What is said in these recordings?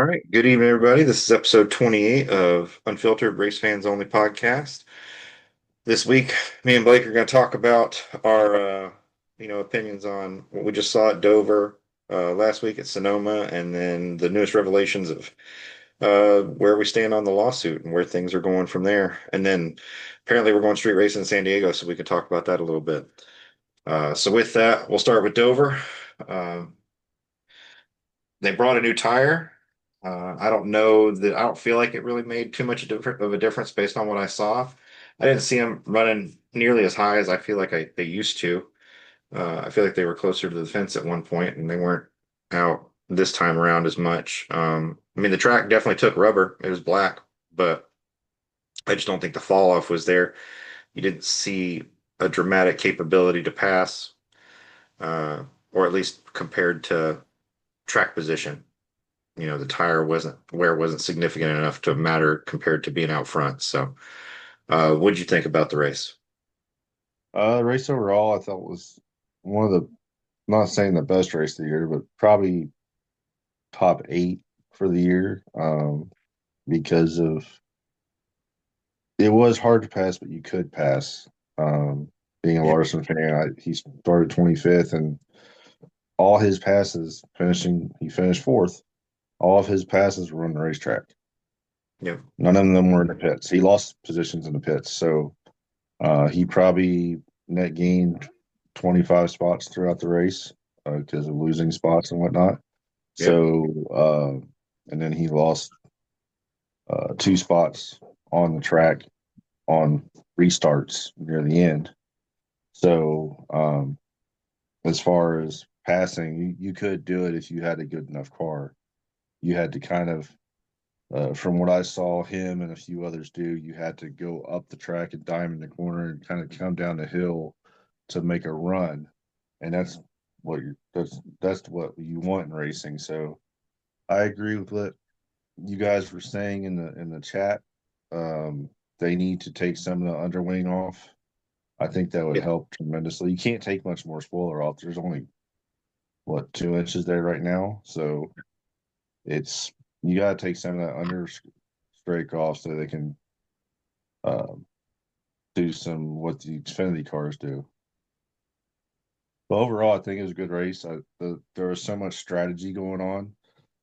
All right. Good evening, everybody. This is episode 28 of Unfiltered Race Fans Only podcast. This week, me and Blake are going to talk about our, opinions on what we just saw at Dover, last week at Sonoma, and then the newest revelations of where we stand on the lawsuit and where things are going from there. And then apparently we're going street racing in San Diego, so we can talk about that a little bit. So with that, we'll start with Dover. Uh, They brought a new tire. I don't know that I don't feel like it really made too much of a difference based on what I saw. I didn't see them running nearly as high as I feel like they used to. I feel like they were closer to the fence at one point, and they weren't out this time around as much. I mean, the track definitely took rubber. It was black, but I just don't think the fall off was there. You didn't see a dramatic capability to pass, uh, or at least compared to track position. The tire wasn't significant enough to matter compared to being out front. So, what'd you think about the race? Race overall, I thought was one of the, not saying the best race of the year, but probably top eight for the year. Because of it was hard to pass, but you could pass. Being a Yeah, Larson fan, he started 25th, and all his passes he finished fourth. All of his passes were on the racetrack. yeah, None of them were in the pits. He lost positions in the pits, so he probably net gained 25 spots throughout the race because of losing spots and whatnot. yeah, So, and then he lost two spots on the track on restarts near the end. So, as far as passing, you could do it if you had a good enough car. You had to kind of, from what I saw him and a few others do, you had to go up the track and dime in the corner and kind of come down the hill to make a run, and that's what you want in racing. So I agree with what you guys were saying in the chat. They need to take some of the underwing off. I think that would yeah, help tremendously. You can't take much more spoiler off. There's only what 2 inches there right now, so it's you got to take some of that under strake off so they can um, do some what the Xfinity cars do. But overall, I think it was a good race. There was so much strategy going on.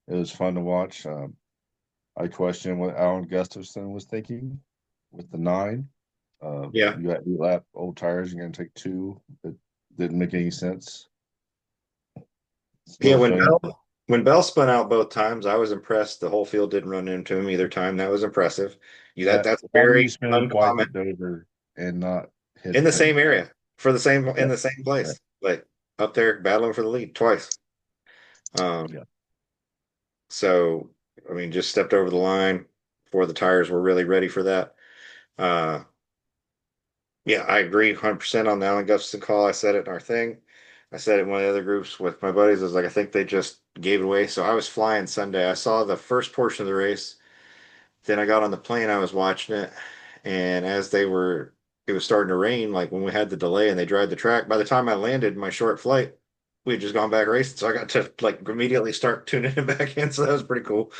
It was fun to watch. I question what Alan Gustafson was thinking with the nine. yeah, You got 8 lap old tires. You're going to take two. It didn't make any sense. yeah. Still fun. When Bell spun out both times, I was impressed. The whole field didn't run into him either time. That was impressive. That's Why do very you spin him twice uncommon at Dover and not in hit the him? same area for the same in Yeah, the same yeah, place, like up there battling for the lead twice. yeah. So I mean, just stepped over the line before the tires were really ready for that. Uh, Yeah, I agree 100% on the Allen Gustafson call. I said it in our thing. I said it in one of the other groups with my buddies. I was like, I think they just gave it away. So I was flying Sunday. I saw the first portion of the race. Then I got on the plane. I was watching it. And it was starting to rain, like when we had the delay and they dried the track. By the time I landed my short flight, we had just gone back racing. So I got to like immediately start tuning it back in. So that was pretty cool.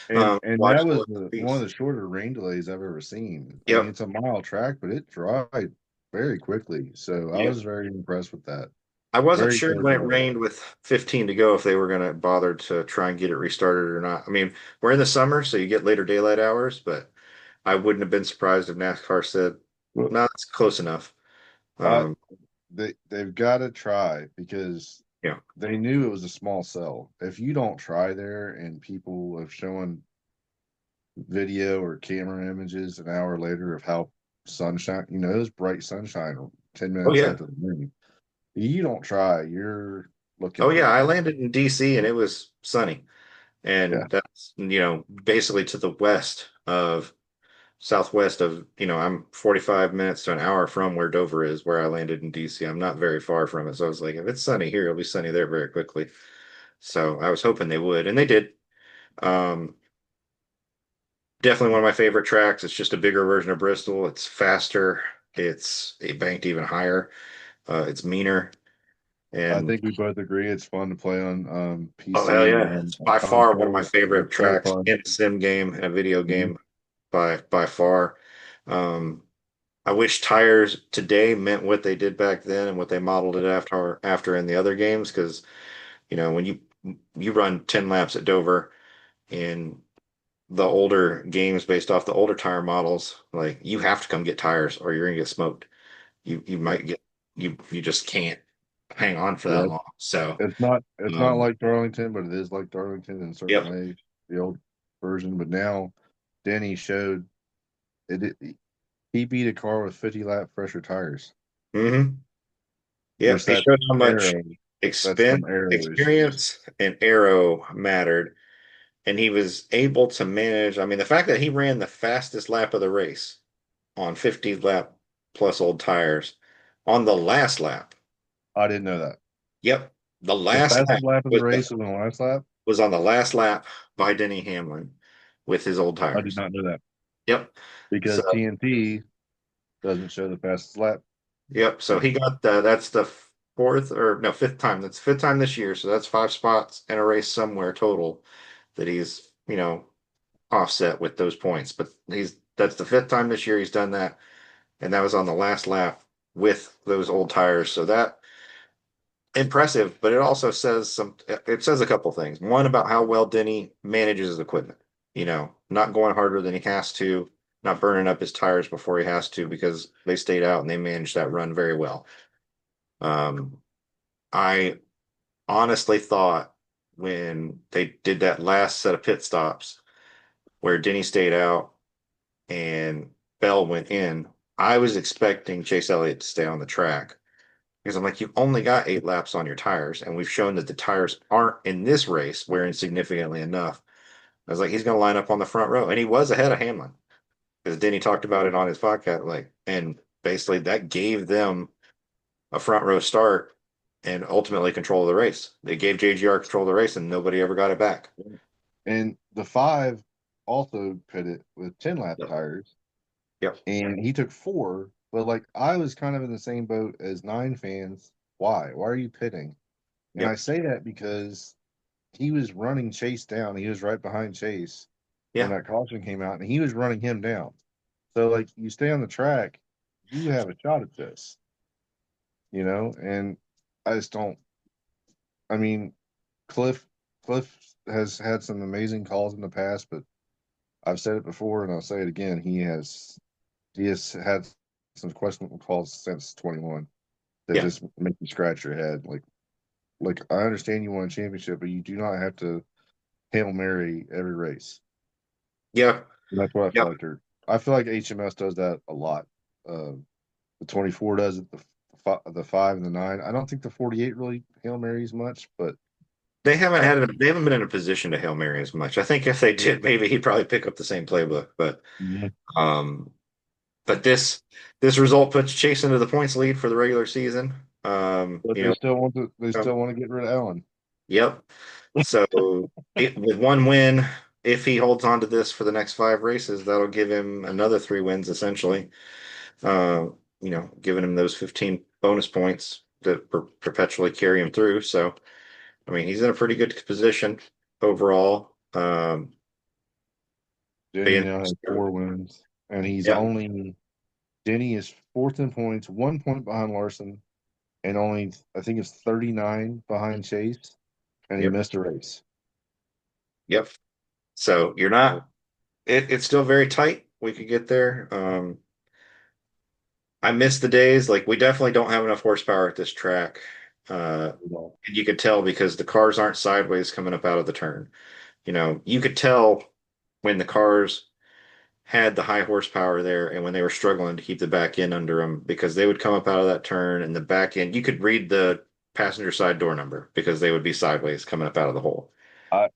And that Watching was it with the one of piece. the shorter rain delays I've ever seen. I mean, Yep. it's a mile track, but it dried very quickly. So I Yep. was very impressed with that. I wasn't Very sure short when it delay. rained with 15 to go if they were going to bother to try and get it restarted or not. I mean, we're in the summer, so you get later daylight hours, but I wouldn't have been surprised if NASCAR said, Well, no, it's close enough. I Um, they've got to try because yeah. they knew it was a small cell. If you don't try there and people have shown video or camera images an hour later of how sunshine, it was bright sunshine 10 Oh, minutes yeah. after the rain. You don't try, you're Oh, looking yeah. I bad. landed in DC and it was sunny. Yeah. And that's, basically to the southwest of, I'm 45 minutes to an hour from where Dover is, where I landed in DC. I'm not very far from it. So I was like, if it's sunny here, it'll be sunny there very quickly. So I was hoping they would, and they did. Um, Definitely one of my favorite tracks. It's just a bigger version of Bristol. It's faster. It banked even higher. It's meaner. I And think we both agree it's fun to play on oh hell PC and yeah, on, it's on by far one of my console. favorite It's so tracks fun. in a sim game and a video Mhm. game by far. Um, I wish tires today meant what they did back then and what they modeled it after in the other games because when you run 10 laps at Dover in the older games based off the older tire models, like you have to come get tires or you're gonna get smoked. You Yeah, might get you just can't hang on for that yeah. long. So It's not um like Darlington, but it is like Darlington in a certain yep. way, the old version. But now Denny showed he beat a car with 50 lap fresher tires, Hmm. which Yep. He showed how much that's some aero issues. experience and aero mattered, and he was able to manage. I mean, the fact that he ran the fastest lap of the race on 50 lap plus old tires on the last lap. I didn't know that. Yep. The The last lap fastest lap of the was race was on the last lap. was on the last lap by Denny Hamlin with his old I did tires. not know that Yep. So because TNT doesn't show the fastest lap. yep. So But he got that's the fourth or no fifth time. That's fifth time this year. So that's five spots in a race somewhere total that he's offset with those points. But that's the fifth time this year he's done that, and that was on the last lap with those old tires. So that impressive, but it also says a couple things. One about how well Denny manages his equipment, not going harder than he has to, not burning up his tires before he has to because they stayed out and they managed that run very well. Um, I honestly thought when they did that last set of pit stops where Denny stayed out and Bell went in, I was expecting Chase Elliott to stay on the track because I'm like, you've only got 8 laps on your tires, and we've shown that the tires aren't in this race wearing significantly enough. I was like, he's going to line up on the front row, and he was ahead of Hamlin because Denny talked about it on his podcast, like, and basically that gave them a front row start and ultimately control of the race. They gave JGR control of the race, and nobody ever got it back. and the five also pitted with 10 lap Yep. tires, Yep. and he took four. But like I was kind of in the same boat as nine fans. Why? Why are you pitting? And I Yep. say that because he was running Chase down. He was right behind Chase when Yeah. that caution came out, and he was running him down. So like you stay on the track, you have a shot at this, and I just don't. I mean, Cliff Cliff has had some amazing calls in the past, but I've said it before and I'll say it again. He has had some questionable calls since 21 that Yeah. just make you scratch your head. Like I understand you want a championship, but you do not have to Hail Mary every race. Yeah. And that's what I feel Yep. like I feel like HMS does that a lot. The 24 does it, the 5 and the 9. I don't think the 48 really Hail Marys much, but uh, They haven't been in a position to Hail Mary as much. I think if they did, maybe he'd probably pick up the same playbook. yeah. Um, but this result puts Chase into the points lead for the regular season. But they still want to get rid of Allen. Yep. So with one win, if he holds on to this for the next 5 races, that'll give him another 3 wins essentially. Uh, giving him those 15 bonus points that perpetually carry him through. So, I mean, he's in a pretty good position overall. Denny Being, now has 4 wins, and yeah, Denny is fourth in points, 1 point behind Larson, and only I think it's 39 behind Chase, and he yep, missed a race. yep. So you're So, not. It's still very tight. We could get there. I miss the days. Like we definitely don't have enough horsepower at this track. And you could tell because the cars aren't sideways coming up out of the turn. You could tell when the cars had the high horsepower there and when they were struggling to keep the back end under them because they would come up out of that turn and the back end, you could read the passenger side door number because they would be sideways coming up out of the hole. I,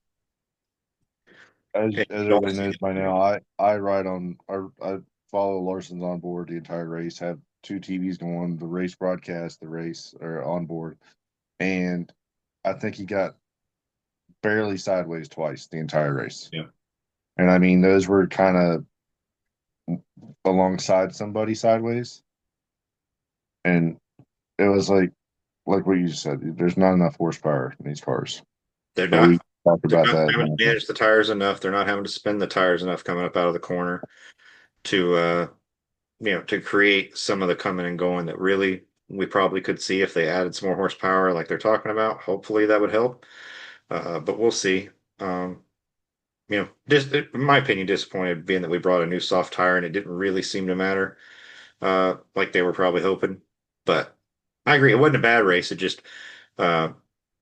as And as you don't everybody see knows it by here. now, I ride on I follow Larson's on board the entire race. Have two TVs going, the race broadcast, the race or on board, and I think he got barely sideways twice the entire race. Yeah. And I mean, those were kind of alongside somebody sideways, and it was like like what you said, there's not enough horsepower in these cars. They're But not we talked they're about not that. having to manage the tires enough. They're not having to spin the tires enough coming up out of the corner to to create some of the coming and going that really we probably could see if they added some more horsepower like they're talking about. Hopefully that would help. But we'll see. Um, in my opinion, disappointed being that we brought a new soft tire and it didn't really seem to matter like they were probably hoping. But I agree, it wasn't a bad race. It just uh,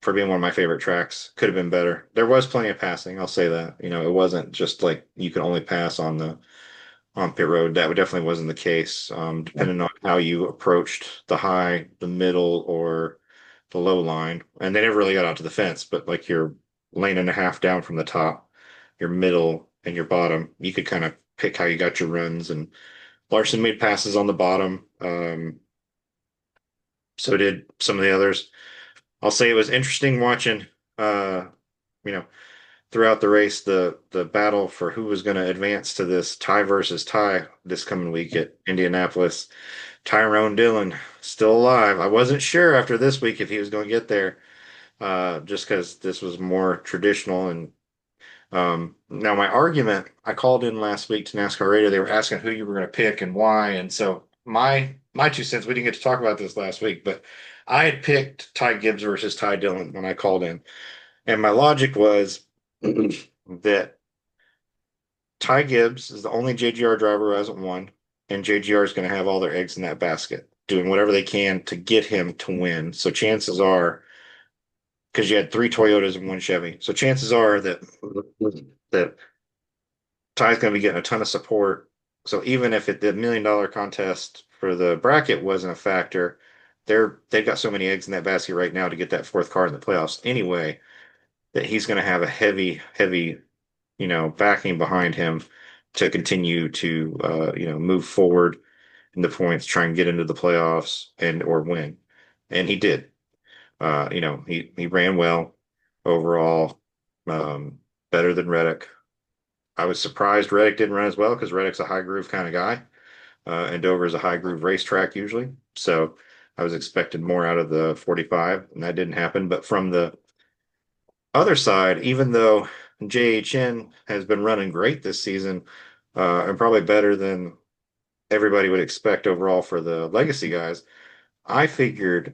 for being one of my favorite tracks, could have been better. There was plenty of passing, I'll say that. It wasn't just like you could only pass on pit road. That definitely wasn't the case. Depending on how you approached the high, the middle, or the low line. And they never really got out to the fence, but like your lane and a half down from the top, your middle and your bottom, you could kind of pick how you got your runs. And Larson made passes on the bottom. So did some of the others. I'll say it was interesting watching, uh, you know, throughout the race, the battle for who was going to advance to this tie versus tie this coming week at Indianapolis. Tyrone Dillon still alive. I wasn't sure after this week if he was going to get there, just because this was more traditional. And now my argument, I called in last week to NASCAR Radio. They were asking who you were going to pick and why, and so my 2 cents. We didn't get to talk about this last week, but I had picked Ty Gibbs versus Ty Dillon when I called in. And my logic was that Ty Gibbs is the only JGR driver who hasn't won, and JGR is going to have all their eggs in that basket, doing whatever they can to get him to win. So chances are, because you had three Toyotas and one Chevy, so chances are that Ty's going to be getting a ton of support. So even if the $1 million contest for the bracket wasn't a factor, they've got so many eggs in that basket right now to get that fourth car in the playoffs anyway that he's going to have a heavy, heavy, backing behind him to continue to, move forward in the points, try and get into the playoffs and or win. And he did. He ran well overall, um, better than Reddick. I was surprised Reddick didn't run as well because Reddick's a high groove kind of guy, and Dover is a high groove racetrack usually. So I was expecting more out of the 45, and that didn't happen. But from the other side, even though JHN has been running great this season, and probably better than everybody would expect overall for the legacy guys, I figured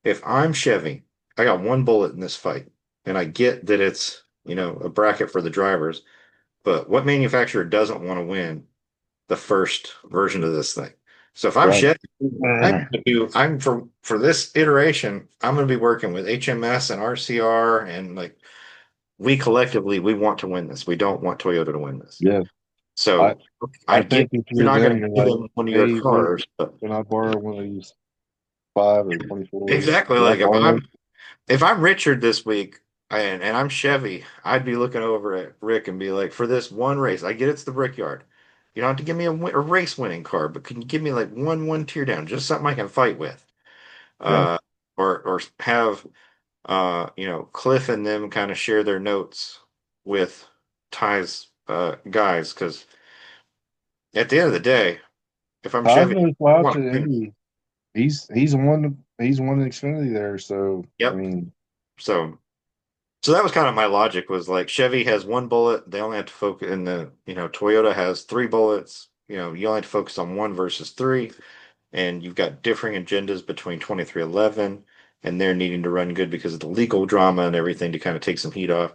if I'm Chevy, I got one bullet in this fight. And I get that it's, a bracket for the drivers, but what manufacturer doesn't want to win the first version of this thing? So if I'm Right. Chevy, I'm for this iteration, I'm going to be working with HMS and RCR and like we collectively we want to win this. We don't want Toyota to win this. Yeah. I So I I get think if you're you're not going them, to you're give like, them one of your hey, Rick, cars, but can I borrow one of these 5 or 24s? exactly Can I like borrow them? if I'm Richard this week and I'm Chevy, I'd be looking over at Rick and be like, for this one race, I get it's the Brickyard. You don't have to give me a race winning car, but can you give me like one tier down, just something I can fight with, Yeah. uh, or have Cliff and them kind of share their notes with Ty's guys because at the end of the day, if I'm Ty's Chevy, gonna I fly want to to win. Indy. He's won Xfinity there. So I Yep. mean, So so that was kind of my logic was like Chevy has one bullet, they only have to focus in Toyota has three bullets. You only have to focus on one versus three, and you've got differing agendas between 2311 and they're needing to run good because of the legal drama and everything to kind of take some heat off.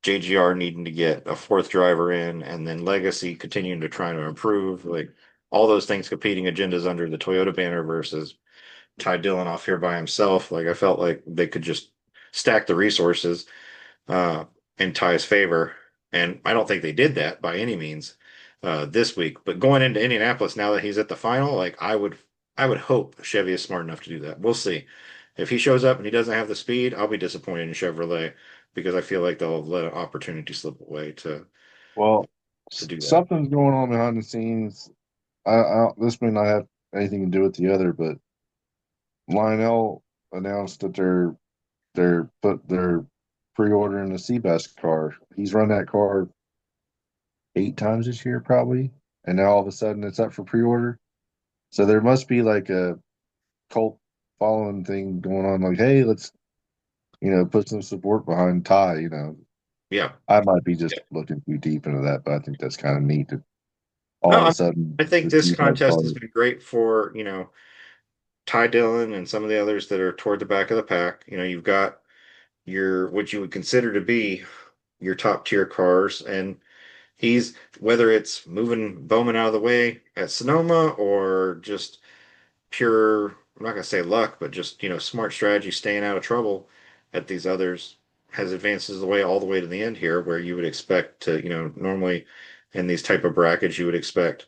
JGR needing to get a fourth driver in, and then Legacy continuing to try to improve. Like all those things competing agendas under the Toyota banner versus Ty Dillon off here by himself. Like I felt like they could just stack the resources uh, in Ty's favor, and I don't think they did that by any means this week. But going into Indianapolis now that he's at the final, like I would hope Chevy is smart enough to do that. We'll see. If he shows up and he doesn't have the speed, I'll be disappointed in Chevrolet because I feel like they'll let an opportunity slip away well, to do that. something's going on behind the scenes. This may not have anything to do with the other, but Lionel announced that they're pre-ordering a Seabass car. He's run that car 8 times this year, probably, and now all of a sudden it's up for pre-order. So there must be like a cult following thing going on. Like, hey, let's put some support behind Ty. Yeah. I might be just Yeah. looking too deep into that, but I think that's kind of neat that No, all of a sudden I think the this two best contest has cars. been great for, Ty Dillon and some of the others that are toward the back of the pack. You've got your what you would consider to be your top tier cars, and he's whether it's moving Bowman out of the way at Sonoma or just pure, I'm not gonna say luck, but just, smart strategy, staying out of trouble at these others has advances the way all the way to the end here, where you would expect to, normally in these type of brackets, you would expect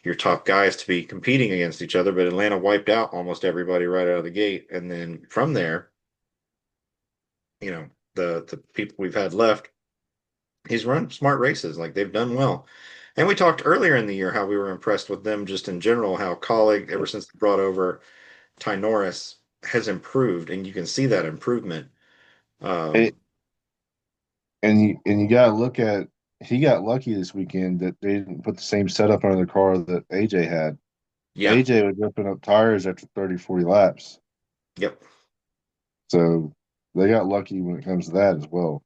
your top guys to be competing against each other, but Atlanta wiped out almost everybody right out of the gate. And then from there, the people we've had left, he's run smart races. Like they've done well. And we talked earlier in the year how we were impressed with them just in general, how Colleague, ever since they brought over Ty Norris, has improved, and you can see that improvement. It, Um, and you got to look at he got lucky this weekend that they didn't put the same setup on the car that AJ had. yeah, AJ was ripping up tires after 30, 40 laps. yep, So they got lucky when it comes to that as well.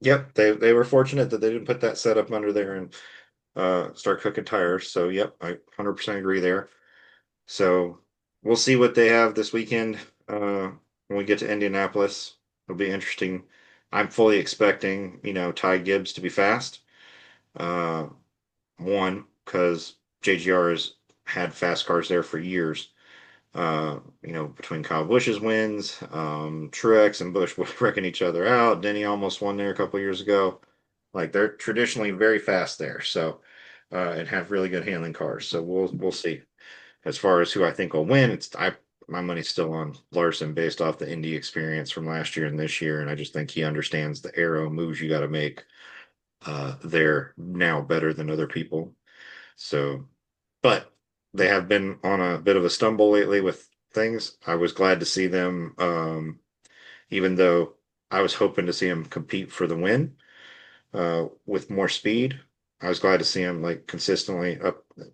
yep. They were fortunate that they didn't put that setup under there and start cooking tires. So, yep, I 100% agree there. So we'll see what they have this weekend when we get to Indianapolis. It'll be interesting. I'm fully expecting, Ty Gibbs to be fast. Uh, one, because JGR has had fast cars there for years. Between Kyle Busch's wins, Truex and Busch were wrecking each other out. Denny almost won there a couple years ago. Like they're traditionally very fast there, so and have really good handling cars. So we'll see. As far as who I think will win, my money's still on Larson based off the Indy experience from last year and this year, and I just think he understands the arrow moves you got to make there now better than other people. So, but they have been on a bit of a stumble lately with things. I was glad to see them, even though I was hoping to see them compete for the win with more speed. I was glad to see him like consistently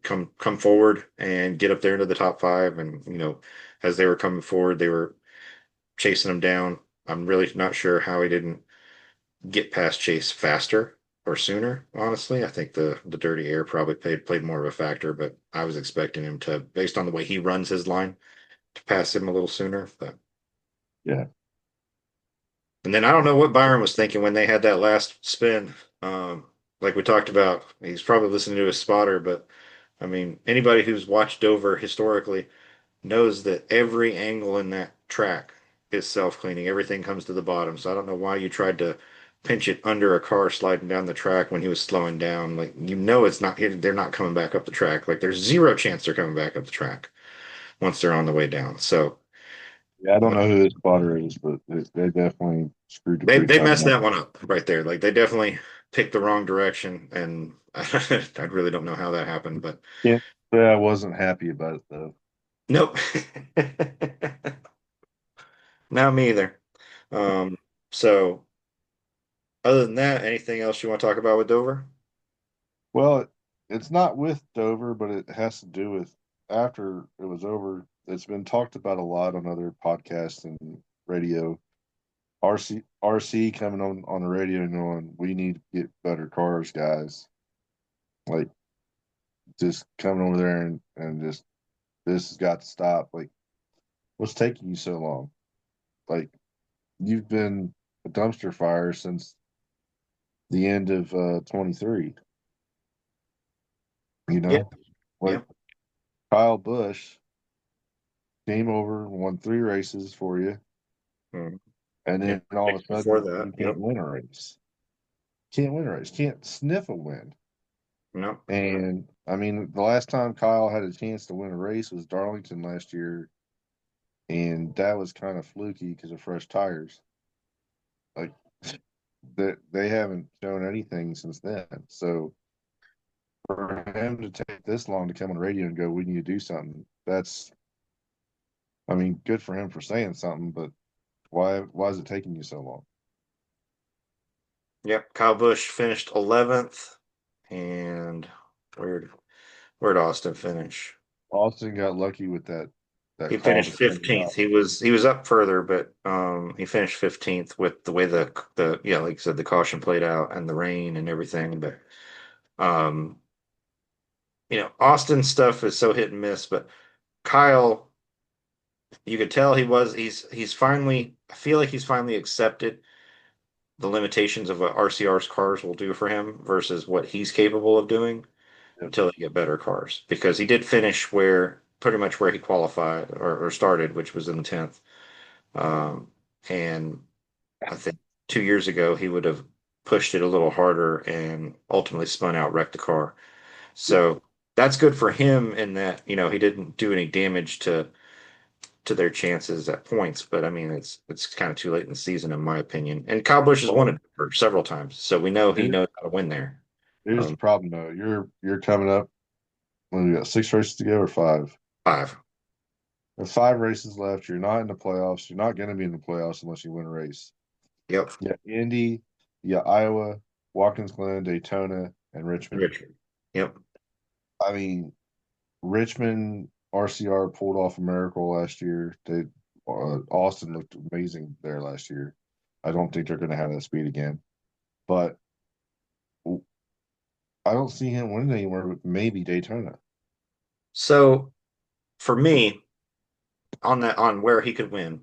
come forward and get up there into the top five. And as they were coming forward, they were chasing him down. I'm really not sure how he didn't get past Chase faster or sooner. Honestly, I think the dirty air probably played more of a factor. But I was expecting him to, based on the way he runs his line, to pass him a little sooner. But Yeah. and then I don't know what Byron was thinking when they had that last spin. Um, like we talked about, he's probably listening to his spotter, but I mean, anybody who's watched Dover historically knows that every angle in that track is self-cleaning. Everything comes to the bottom. So I don't know why you tried to pinch it under a car sliding down the track when he was slowing down. Like, it's not, they're not coming back up the track. Like, there's zero chance they're coming back up the track once they're on the way down. So Yeah, I don't know who this spotter is, but they definitely screwed the they pooch out of messed that. that one up right there. Like, they definitely picked the wrong direction. And I really don't know how that happened, but Yeah. Yeah, I wasn't happy about it though. nope. Not me either. Um, so other than that, anything else you want to talk about with Dover? Well, it's not with Dover, but it has to do with after it was over. It's been talked about a lot on other podcasts and radio. RC coming on the radio and going, we need to get better cars, guys. Like just coming over there and just this has got to stop. Like, what's taking you so long? Like, you've been a dumpster fire since the end of 23. You Yeah, know, like yeah. Kyle Busch came over, won 3 races for you, Mm. and Yeah. then all of a Before sudden that, you can't yep. win a race. Can't win a race. Can't sniff a win. No. And I mean, the last time Kyle had a chance to win a race was Darlington last year, and that was kind of fluky because of fresh tires. Like that, they haven't shown anything since then. So for him to take this long to come on the radio and go, "We need to do something," that's, I mean, good for him for saying something, but why is it taking you so long? Yep. Kyle Busch finished 11th, and where'd where'd Austin finish? Austin got lucky with that that He call finished to send him 15th. out. He was up further, but he finished 15th with the way the yeah, like you said, the caution played out and the rain and everything. But um, Austin's stuff is so hit and miss. But Kyle, you could tell he's finally. I feel like he's finally accepted the limitations of what RCR's cars will do for him versus what he's capable of doing Yep. until he get better cars. Because he did finish where pretty much where he qualified or started, which was in the 10th. Um, and I think 2 years ago he would have pushed it a little harder and ultimately spun out, wrecked the car. Yep. So that's good for him in that, he didn't do any damage to their chances at points. But I mean, it's kind of too late in the season, in my opinion. And Kyle Busch has won Well, it for several times, so we know he here, knows how to win there. here's the Um, problem though. You're coming up when we got 6 races to go or five. five. With 5 races left, you're not in the playoffs. You're not going to be in the playoffs unless you win a race. Yep. Yeah, Indy, yeah, Iowa, Watkins Glen, Daytona, and Richmond. Richard. Yep. I mean, Richmond RCR pulled off a miracle last year. Austin looked amazing there last year. I don't think they're going to have that speed again, but I don't see him winning anywhere but maybe Daytona. So for me, on where he could win.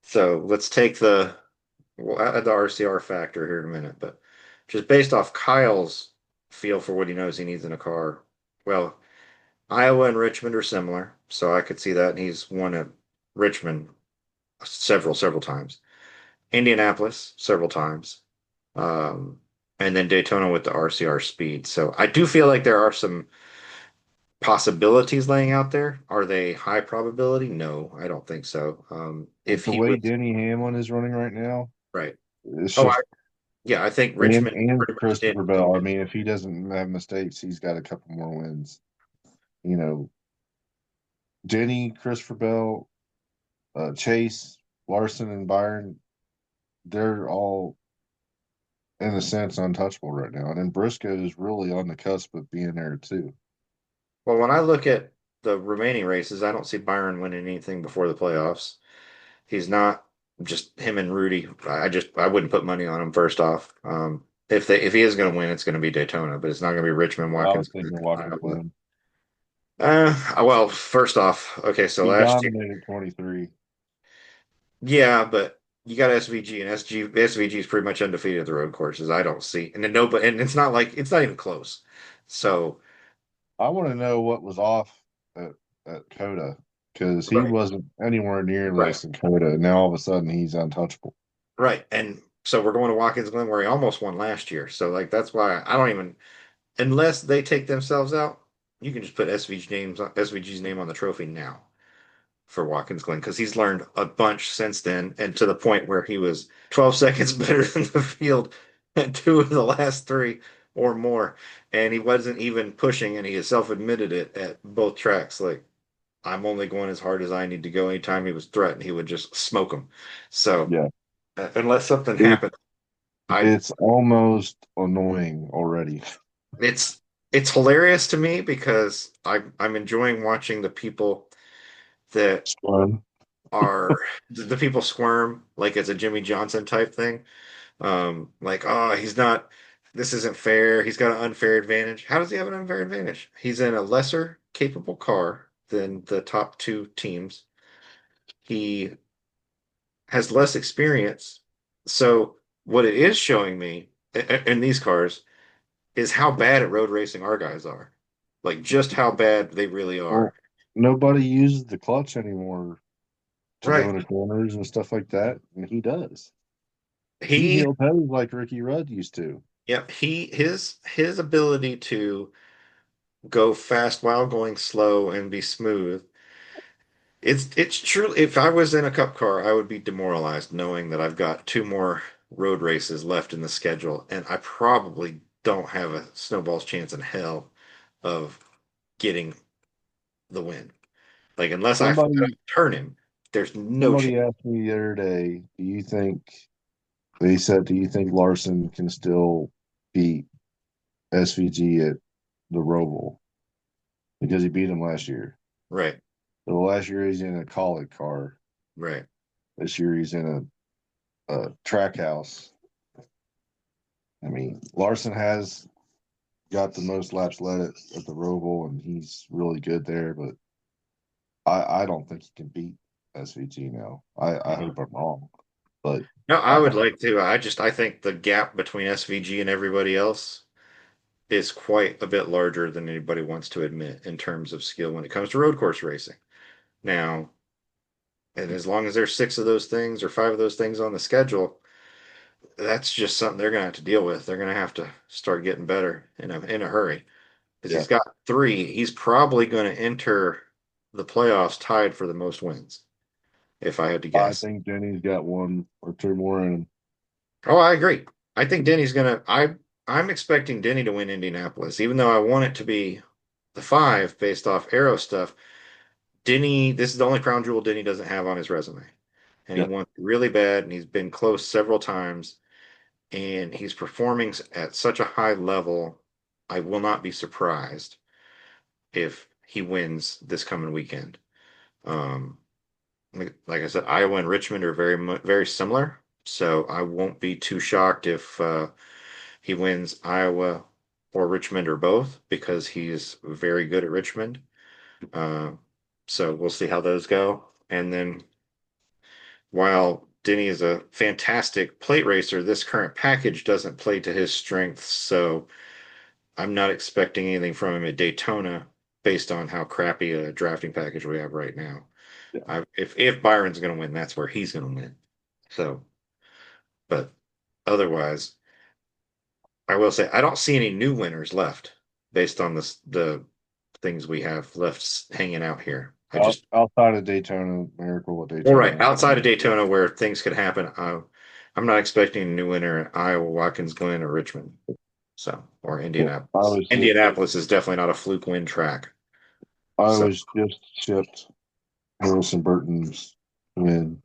So let's take we'll add the RCR factor here in a minute, but just based off Kyle's feel for what he knows he needs in a car. Well, Iowa and Richmond are similar, so I could see that. And he's won at Richmond several times. Indianapolis several times. Um, and then Daytona with the RCR speed. So I do feel like there are some possibilities laying out there. Are they high probability? No, I don't think so. With If the he way was Denny Hamlin is running right now, right. it's Oh, just yeah, I think and Richmond and pretty much did Christopher and Bell. I win. mean, if he doesn't have mistakes, he's got a couple more wins. You know, Denny, Christopher Bell, Chase, Larson, and Byron, they're all in a sense untouchable right now. And then Briscoe is really on the cusp of being there too. Well, when I look at the remaining races, I don't see Byron winning anything before the playoffs. He's not just him and Rudy. I wouldn't put money on him first off. If he is going to win, it's going to be Daytona, but it's not going to be Richmond, I was Watkins, thinking Watkins Iowa. Glen. Well, first off, okay, so He last year, dominated 23. yeah, but you got SVG and SVG is pretty much undefeated at the road courses. I don't see, and then nobody, and it's not even close. So, I want to know what was off at, at Coda because he right, wasn't anywhere near right, this in Coda. Now all of a sudden he's untouchable. right, and so we're going to Watkins Glen where he almost won last year. So like that's why I don't even unless they take themselves out, you can just put SVG's name on the trophy now for Watkins Glen because he's learned a bunch since then, and to the point where he was 12 seconds better than the field at two of the last three or more, and he wasn't even pushing, and he has self-admitted it at both tracks. Like I'm only going as hard as I need to go. Anytime he was threatened, he would just smoke him. So Yeah. unless something It, happened, I it's almost annoying already. it's it's hilarious to me because I'm enjoying watching the people that It's fun. are the people squirm like it's a Jimmy Johnson type thing. Like, oh, he's not, this isn't fair. He's got an unfair advantage. How does he have an unfair advantage? He's in a lesser capable car than the top two teams. He has less experience. So, what it is showing me in these cars is how bad at road racing our guys are. Like, just how bad they really are. Well, nobody uses the clutch anymore to go Right. into corners and stuff like that, and he does. He He, heel toes like Ricky Rudd used to. yeah, his ability to go fast while going slow and be smooth. It's true. If I was in a cup car, I would be demoralized knowing that I've got two more road races left in the schedule, and I probably don't have a snowball's chance in hell of getting the win. Like unless I flat out Somebody turn him, there's no chance. somebody asked me the other day, do you think Larson can still beat SVG at the Roval? Because he beat him last year. Right. So last year he's in a collet car. Right. This year he's in a track house. I mean, Larson has got the most laps led at the Roval, and he's really good there. But I don't think he can beat SVG now. I Uh, hope I'm wrong, but no, I I would don't. like to. I think the gap between SVG and everybody else is quite a bit larger than anybody wants to admit in terms of skill when it comes to road course racing. Now, and as long as there's six of those things or five of those things on the schedule, that's just something they're going to have to deal with. They're going to have to start getting better in a hurry because Yeah, he's got three. He's probably going to enter the playoffs tied for the most wins, if I had to I guess. think Denny's got one or two more in him. Oh, I agree. I think Denny's going to. I'm expecting Denny to win Indianapolis, even though I want it to be the five based off Arrow stuff. Denny, this is the only crown jewel Denny doesn't have on his resume. And he Yeah, won really bad, and he's been close several times, and he's performing at such a high level. I will not be surprised if he wins this coming weekend. Um, like I said, Iowa and Richmond are very similar, so I won't be too shocked if he wins Iowa or Richmond or both because he's very good at Richmond. Uh, so we'll see how those go. And then while Denny is a fantastic plate racer, this current package doesn't play to his strengths. So I'm not expecting anything from him at Daytona based on how crappy a drafting package we have right now. yeah. If Byron's going to win, that's where he's going to win. So, but otherwise, I will say I don't see any new winners left based on the things we have left hanging out here. I just Outside of Daytona, Miracle at All right, Daytona. outside of Daytona where things could happen, I'm not expecting a new winner at Iowa, Watkins Glen, or Richmond. So, or Yeah, Indianapolis. Indianapolis is definitely not a fluke win track. I So, was just shipped Harrison Burton's win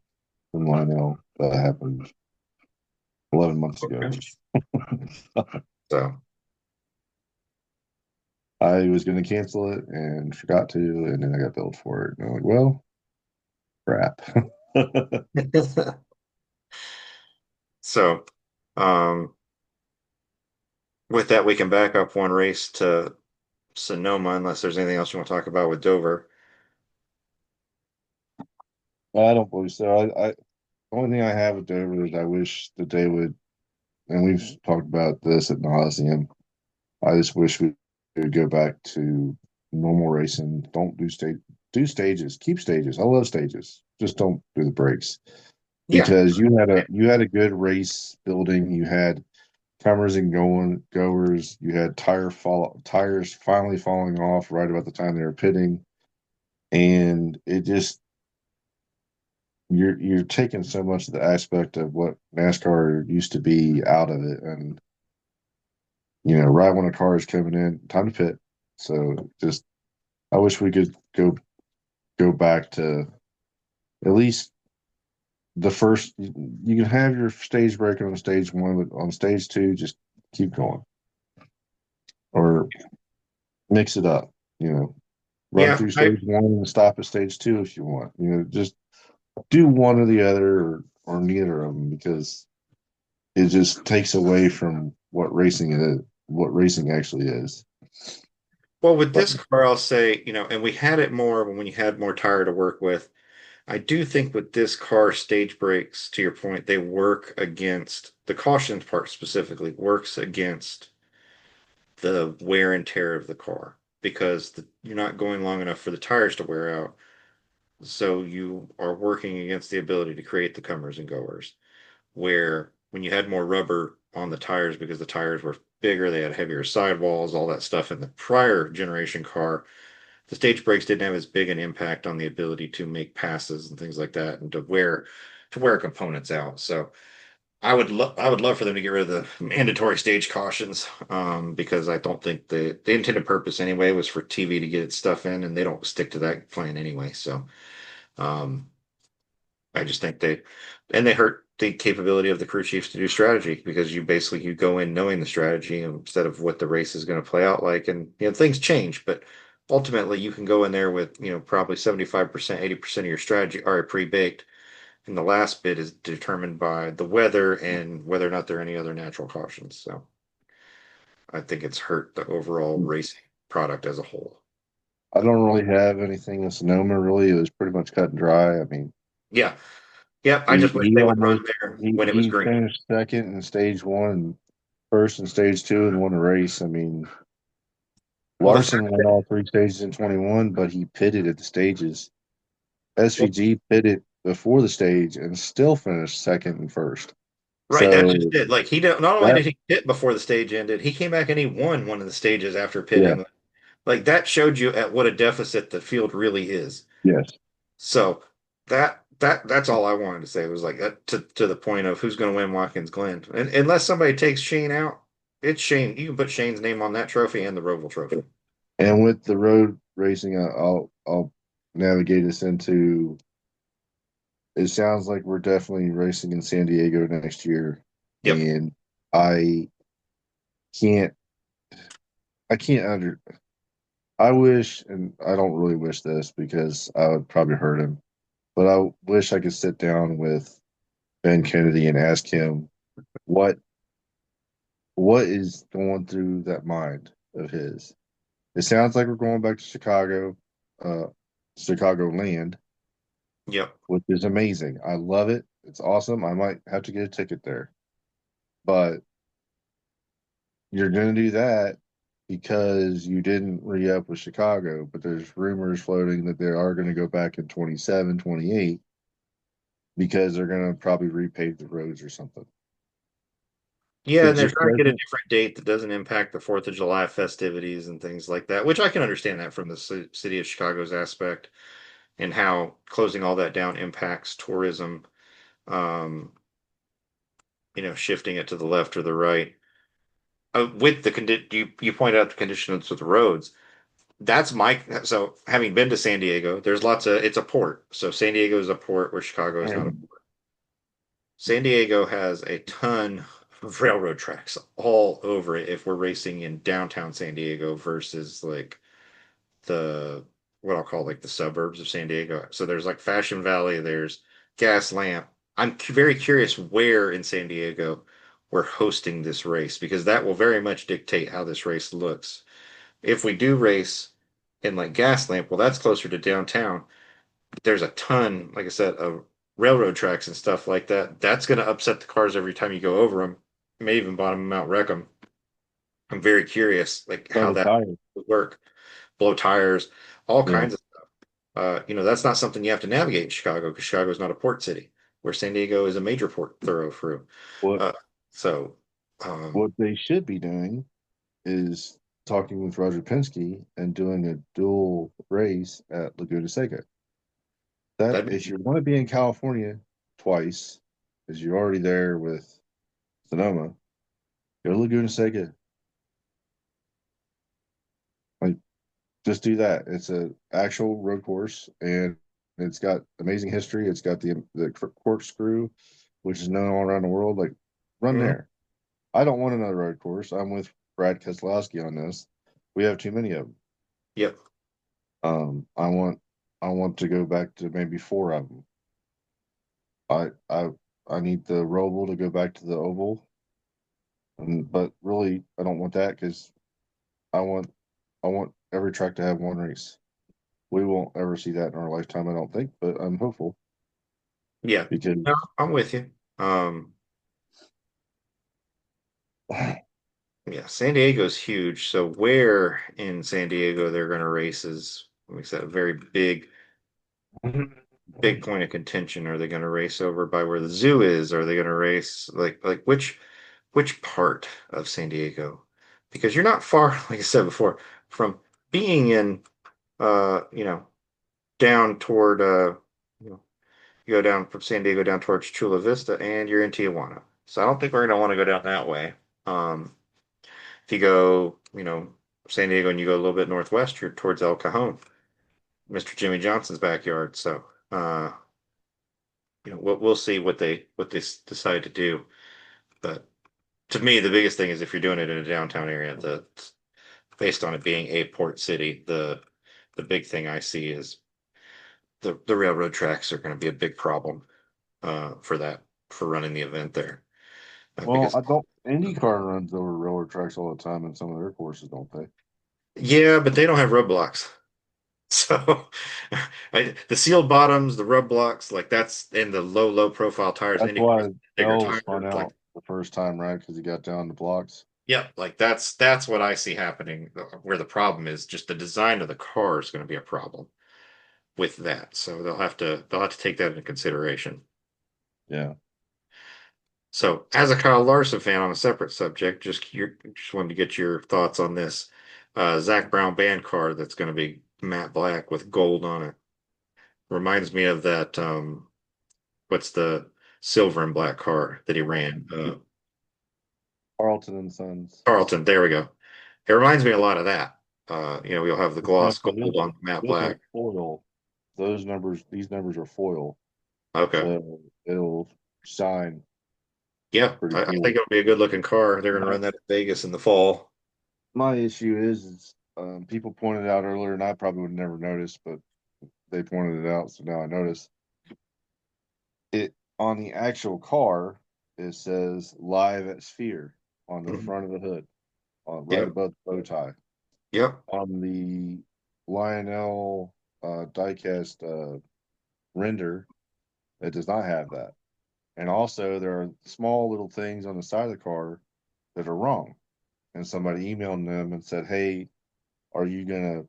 from Lionel. That happened 11 months ago. okay. So, I was going to cancel it and forgot to, and then I got billed for it. And I'm like, well, crap. so, um, with that, we can back up one race to Sonoma, unless there's anything else you want to talk about with Dover. I don't believe so. The only thing I have with Dover is I wish that they would, and we've talked about this at nauseum. I just wish we could go back to normal racing. Don't do stages. Keep stages. I love stages. Just don't do the breaks Yeah, because you had a good race building. You had comers and goers. You had tires finally falling off right about the time they were pitting, and it just you're taking so much of the aspect of what NASCAR used to be out of it, and right when a car is coming in, time to pit. So just I wish we could go back to at least the first. You can have your stage break on stage one, but on stage two, just keep going or mix it up. Run yeah, through stage one and stop at stage two if you want. Just do one or the other or neither of them because it just takes away from what racing actually is. well, with But this car, I'll say, and we had it more when you had more tire to work with. I do think with this car, stage brakes, to your point, they work against the caution part specifically, works against the wear and tear of the car because you're not going long enough for the tires to wear out. So you are working against the ability to create the comers and goers. Where when you had more rubber on the tires because the tires were bigger, they had heavier sidewalls, all that stuff in the prior generation car, the stage brakes didn't have as big an impact on the ability to make passes and things like that and to wear components out. So I would love for them to get rid of the mandatory stage cautions because I don't think the intended purpose anyway was for TV to get its stuff in and they don't stick to that plan anyway. So um, I just think they hurt the capability of the crew chiefs to do strategy because you go in knowing the strategy instead of what the race is going to play out like and things change, but ultimately you can go in there with, probably 75%, 80% of your strategy already pre-baked. And the last bit is determined by the weather and whether or not there are any other natural cautions. So I think it's hurt the overall racing product as a whole. I But don't really have anything with Sonoma. Really, it was pretty much cut and dry. I mean, yeah, yeah, I he just wish he they would run almost there he when it was he green. finished second in stage one and first in stage two and won a race. I mean, Well, the Larson fact won all three stages in 21, but he pitted at the stages. well, SVG pitted before the stage and still finished second and first. right, that's just So it. Like he did, not only that, did he pit before the stage ended, he came back and he won one of the stages after yeah, pitting. Like that showed you at what a deficit the field really is. yes. So that's all I wanted to say was like that to the point of who's going to win Watkins Glen. And unless somebody takes Shane out, it's Shane. You can put Shane's name on that trophy and the Roval trophy. And with the road racing, I'll navigate us into. It sounds like we're definitely racing in San Diego next year, Yep. and I can't. I can't under. I wish, and I don't really wish this because I would probably hurt him, but I wish I could sit down with Ben Kennedy and ask him what what is going through that mind of his. It sounds like we're going back to uh, Chicago land, Yep. which is amazing. I love it. It's awesome. I might have to get a ticket there, but you're going to do that because you didn't re-up with Chicago, but there's rumors floating that they are going to go back in 27, 28 because they're going to probably repave the roads or something. Yeah, It and they're just trying to get a doesn't. different date that doesn't impact the Fourth of July festivities and things like that, which I can understand that from the city of Chicago's aspect and how closing all that down impacts tourism. Um, shifting it to the left or the right. With the you point out the conditions with the roads. That's my so having been to San Diego, there's lots of it's a port. So San Diego is a port where Chicago is not a port. San Diego has a ton of railroad tracks all over it if we're racing in downtown San Diego versus like the what I'll call like the suburbs of San Diego. So there's like Fashion Valley, there's Gas Lamp. I'm very curious where in San Diego we're hosting this race because that will very much dictate how this race looks. If we do race in like Gas Lamp, well, that's closer to downtown. There's a ton, like I said, of railroad tracks and stuff like that. That's going to upset the cars every time you go over them. You may even bottom them out, wreck them. I'm very curious, like Blow how the that tires. would work. Blow tires, all Yeah. kinds of that's not something you have to navigate in Chicago because Chicago is not a port city, where San Diego is a major port thoroughfare. What Uh, so, what they should be doing is talking with Roger Penske and doing a dual race at Laguna Seca. That that'd if be, you want to be in California twice, because you're already there with Sonoma, go to Laguna Seca. Like just do that. It's a actual road course and it's got amazing history. It's got the corkscrew, which is known all around the world. Like run mm, there. I don't want another road course. I'm with Brad Keselowski on this. We have too many of them. yep, Um, I want I want to go back to maybe four of them. I I I need the Roval to go back to the oval, but really I don't want that because I want I want every track to have one race. We won't ever see that in our lifetime, I don't think, but I'm hopeful yeah. No, because I'm with you. Yeah, San Diego's huge. So where in San Diego they're going to race is, like I said, a very big point of contention. Are they going to race over by where the zoo is? Are they going to race like which part of San Diego? Because you're not far, like I said before, from being in down toward you know, you go down from San Diego down towards Chula Vista and you're in Tijuana. So I don't think we're gonna want to go down that way. If you go, San Diego and you go a little bit northwest, you're towards El Cajon, Mr. Jimmy Johnson's backyard. So we'll see what they decide to do. But to me, the biggest thing is if you're doing it in a downtown area, the based on it being a port city, the big thing I see is the railroad tracks are going to be a big problem for that for running the event there Well, because I don't. IndyCar runs over railroad tracks all the time in some of their courses, don't they? yeah, but they don't have roadblocks. So the sealed bottoms, the rub blocks, like that's in the low profile tires. That's IndyCar's why bigger Bell was spun tires, like out the first time, right? Because he got down the blocks. yep, like that's what I see happening. Where the problem is just the design of the car is going to be a problem with that. So they'll have to take that into consideration. Yeah. So as a Kyle Larson fan on a separate subject, just wanted to get your thoughts on this. Zach Brown band car that's going to be matte black with gold on it. Reminds me of that what's the silver and black car that he ran? Carlton and Sons. Carlton, there we go. It reminds me a lot of that. We'll have the gloss Except for gold on the matte this is black. foil. Those numbers, these numbers are foil, Okay. so it'll shine Yeah, pretty I think cool. it'll be a good looking car. They're going to My run that in Vegas in the fall. my issue is people pointed out earlier, and I probably would never notice, but they pointed it out, so now I notice it on the actual car. It says "Live at Sphere" on the Mhm. front of the hood, right Yep. above the bow tie. Yep. On the Lionel diecast render, it does not have that. And also, there are small little things on the side of the car that are wrong. And somebody emailed them and said, "Hey, are you gonna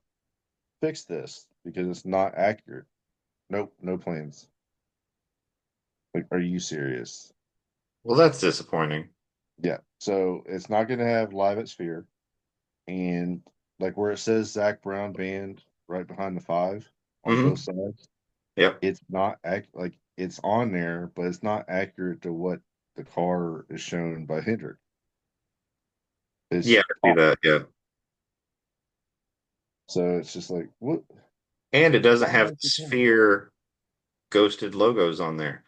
fix this because it's not accurate?" Nope, no plans. Like, are you serious? Well, that's disappointing. Yeah. So it's not gonna have live at Sphere, and like where it says Zach Brown band right behind the five on both Hmm. sides, Yep. it's not like it's on there, but it's not accurate to what the car is shown by Hendrick. Yeah, It's I see off. that. Yeah. So it's just like, what? And it doesn't Why have is the it doing? Sphere ghosted logos on there.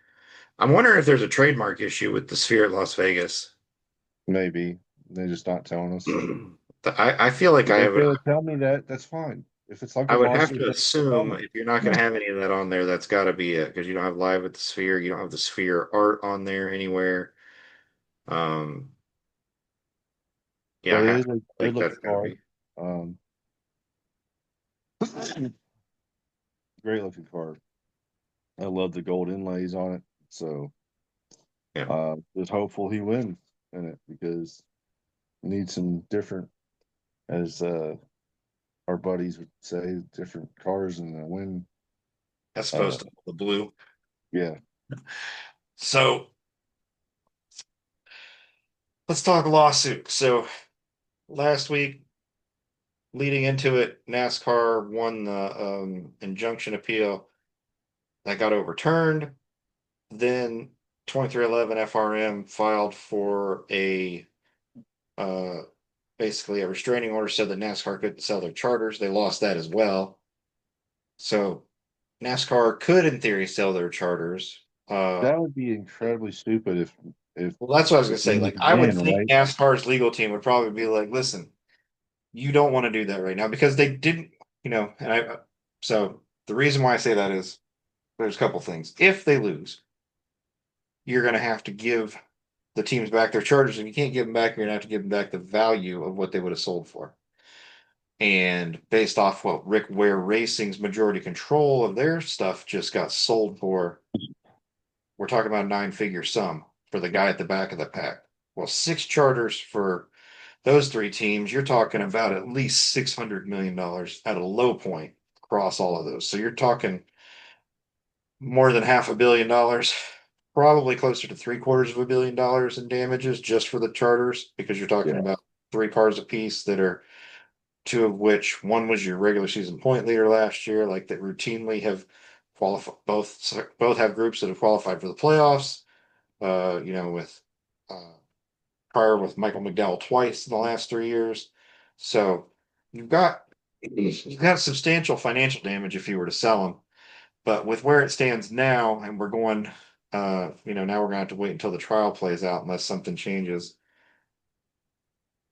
I'm wondering if there's a trademark issue with the Sphere at Las Vegas. Maybe they're just not telling us. I feel like If they would tell me that, that's fine. If it's like I a would have glossy, to tell assume me. if you're not going to have any of that on there, that's got to be it because you don't have Live at the Sphere, you don't have the Sphere art on there anywhere. Um, yeah, But I it have is to a good like looking that's got to car. be. Um, great looking car. I love the gold inlays on it. So Yeah, just hopeful he wins in it because we need some different, as our buddies would say, different cars in the win. as Uh, opposed to the blue. yeah, So let's talk lawsuit. So last week, leading into it, NASCAR won the injunction appeal that got overturned. Then 2311 FRM filed for a uh, basically a restraining order said that NASCAR couldn't sell their charters. They lost that as well. So NASCAR could, in theory, sell their charters. that would be incredibly stupid if Well, that's what I was the gonna say. thing Like, could I would win, think right? NASCAR's legal team would probably be like, "Listen, you don't want to do that right now because they didn't, And I, so the reason why I say that is there's a couple things. If they lose, you're gonna have to give the teams back their charters. If you can't give them back, you're gonna have to give them back the value of what they would have sold for. And based off what Rick Ware Racing's majority control of their stuff just got sold for, we're talking about a nine-figure sum for the guy at the back of the pack. Well, six charters for those three teams, you're talking about at least $600 million at a low point across all of those. So you're talking more than $500 million, probably closer to three-quarters of $1 billion in damages just for the charters, because you're talking Yeah, about three cars apiece that are two of which one was your regular season point leader last year, like that routinely have qualified. Both have groups that have qualified for the playoffs. With uh, prior with Michael McDowell twice in the last 3 years. So you've got substantial financial damage if you were to sell them. But with where it stands now, and we're going, now we're going to have to wait until the trial plays out unless something changes.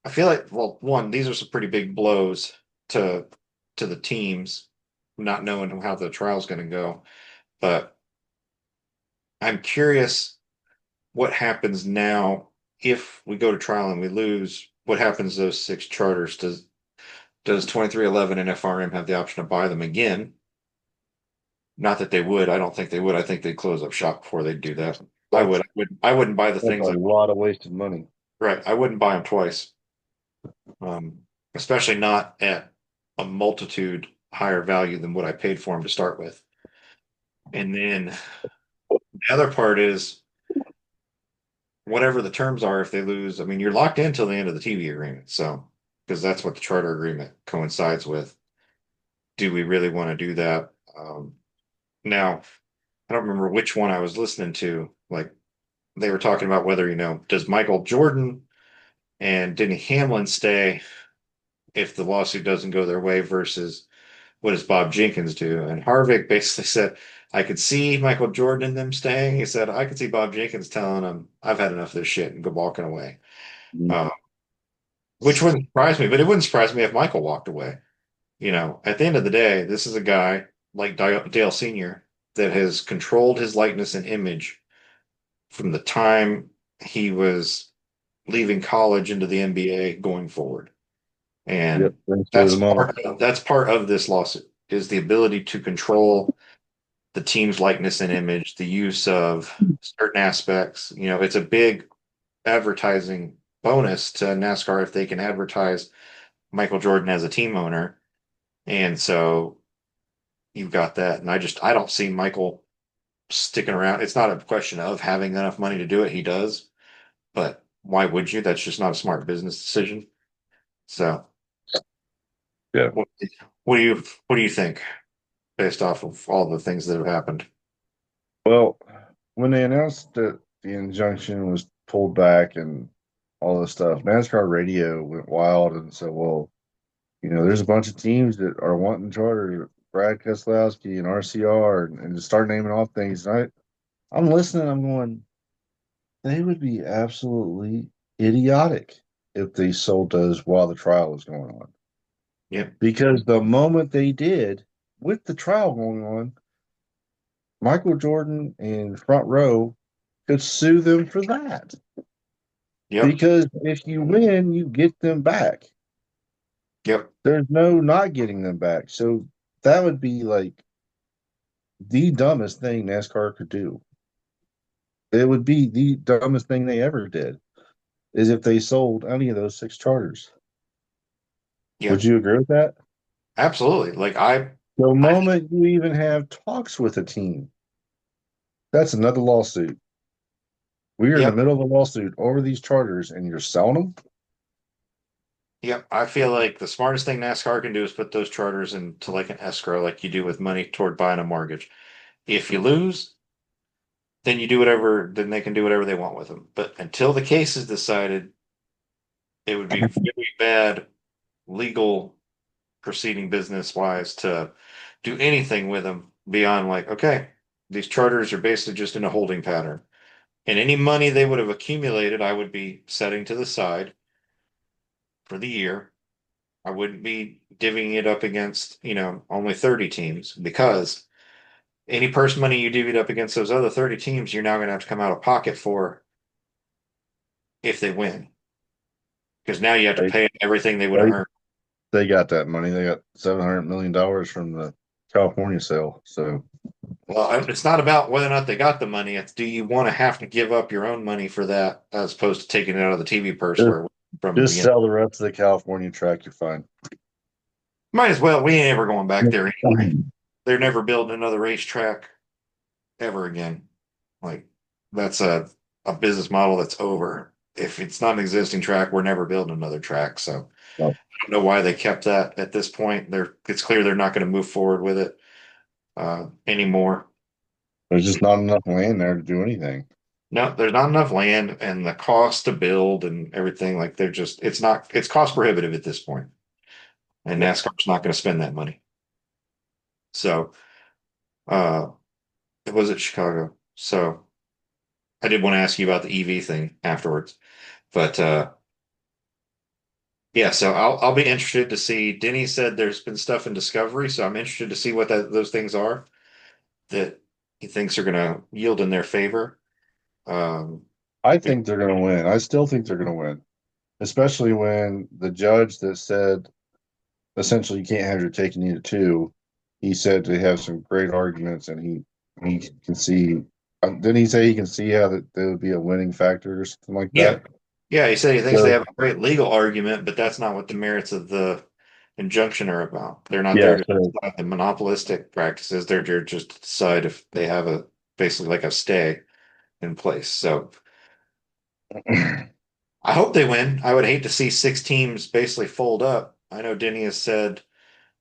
I feel like, well, one, these are some pretty big blows to to the teams. not knowing how the trial's going to go. But I'm curious what happens now if we go to trial and we lose. What happens to those six charters? Does 2311 and FRM have the option to buy them again? Not that they would. I don't think they would. I think they'd close up shop before they'd do that. I would. That's I wouldn't buy the that's a things. lot of wasted money. Right. I wouldn't buy them twice. Especially not at a multitude higher value than what I paid for them to start with. And then the other part is whatever the terms are, if they lose, I mean, you're locked in till the end of the TV agreement. So, because that's what the charter agreement coincides with. Do we really want to do that? Now, I don't remember which one I was listening to. Like they were talking about whether, does Michael Jordan and Denny Hamlin stay if the lawsuit doesn't go their way versus what does Bob Jenkins do? And Harvick basically said, I could see Michael Jordan and them staying. He said, I could see Bob Jenkins telling him, I've had enough of this shit and go walking away. Uh, which wouldn't surprise me, but it wouldn't surprise me if Michael walked away. At the end of the day, this is a guy like Dale Sr. that has controlled his likeness and image from the time he was leaving college into the NBA going forward. Yep, And thanks to his mom. that's part of this lawsuit is the ability to control the team's likeness and image, the use of certain aspects. It's a big advertising bonus to NASCAR if they can advertise Michael Jordan as a team owner. And so you've got that. And I don't see Michael sticking around. It's not a question of having enough money to do it. He does, but why would you? That's just not a smart business decision. So Yeah. what, what do you think based off of all the things that have happened? Well, when they announced that the injunction was pulled back and all this stuff, NASCAR radio went wild and said, "Well, there's a bunch of teams that are wanting charter, Brad Keselowski and RCR, and just start naming off things." And I'm listening. I'm going, they would be absolutely idiotic if they sold those while the trial was going on. Yep. Because the moment they did, with the trial going on, Michael Jordan and Front Row could sue them for that. Yep. Because if you win, you get them back. Yep. There's no not getting them back. So that would be like the dumbest thing NASCAR could do. It would be the dumbest thing they ever did is if they sold any of those six charters. Would Yep. you agree with that? Absolutely. Like The I, moment you even have talks with a team, that's another lawsuit. We are in the yep. middle of a lawsuit over these charters and you're selling them? Yep. I feel like the smartest thing NASCAR can do is put those charters into like an escrow, like you do with money toward buying a mortgage. If you lose, then then they can do whatever they want with them. But until the case is decided, it would be very bad legal proceeding business wise to do anything with them beyond like, okay, these charters are basically just in a holding pattern. And any money they would have accumulated, I would be setting to the side for the year. I wouldn't be divvying it up against, only 30 teams because any purse money you divvied up against those other 30 teams, you're now going to have to come out of pocket for if they win. Because now you have to They, pay everything they would have they, earned. they got that money. They got $700 million from the California sale. So Well, it's not about whether or not they got the money. It's do you want to have to give up your own money for that as opposed to taking it out of the TV purse just, where from the just beginning. sell the rest of the California track. You're fine. Might as well. We ain't ever going back there anyway. They're never building another racetrack ever again. Like that's a business model that's over. If it's not an existing track, we're never building another track. So No, I don't know why they kept that at this point. It's clear they're not going to move forward with it anymore. there's just not enough land there to do anything. No, there's not enough land and the cost to build and everything. Like it's cost prohibitive at this point. And Yep. NASCAR's not going to spend that money. So, uh, it was at Chicago. So I did want to ask you about the EV thing afterwards, but Yeah, so I'll be interested to see. Denny said there's been stuff in Discovery, so I'm interested to see what those things are that he thinks are going to yield in their favor. Um, I think they're going to win. I still think they're going to win, especially when the judge that said essentially you can't have your cake and eat it too. He said they have some great arguments, and he can see. Didn't he say he can see how that there would be a winning factor or something like yeah, that? yeah, he said he thinks they So have a great legal argument, but that's not what the merits of the injunction are about. They're not there yeah, to so decide the monopolistic practices. They're there just to decide if they have a basically like a stay in place. So I hope they win. I would hate to see six teams basically fold up. I know Denny has said,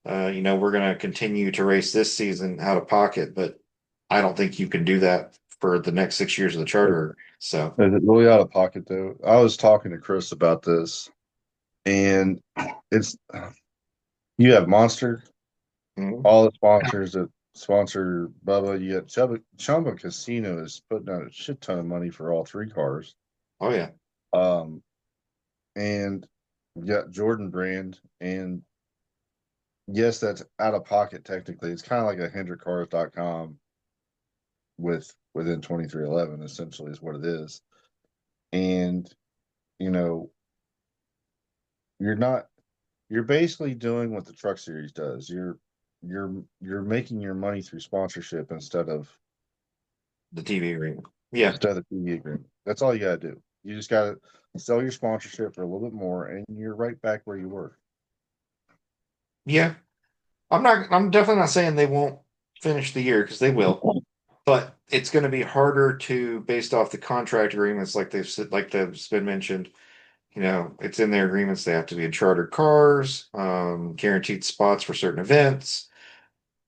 we're going to continue to race this season out of pocket, but I don't think you can do that for the next 6 years of the charter. So, is it really out of pocket though? I was talking to Chris about this, and it's you have Monster, mhm. all the sponsors that sponsor Bubba. You got Chumba Casino is putting out a shit ton of money for all three cars. Oh yeah, Um, and you got Jordan Brand, and yes, that's out of pocket technically. It's kind of like a HendrickCars.com within 2311, essentially, is what it is. And you know, you're not you're basically doing what the Truck Series does. You're making your money through sponsorship the TV agreement. Yeah, instead of TV agreement. That's all you gotta do. You just gotta sell your sponsorship for a little bit more, and you're right back where you were. yeah. I'm definitely not saying they won't finish the year because they will, but it's going to be harder to, based off the contract agreements, like they've said, like that's been mentioned. It's in their agreements. They have to be in chartered cars, guaranteed spots for certain events,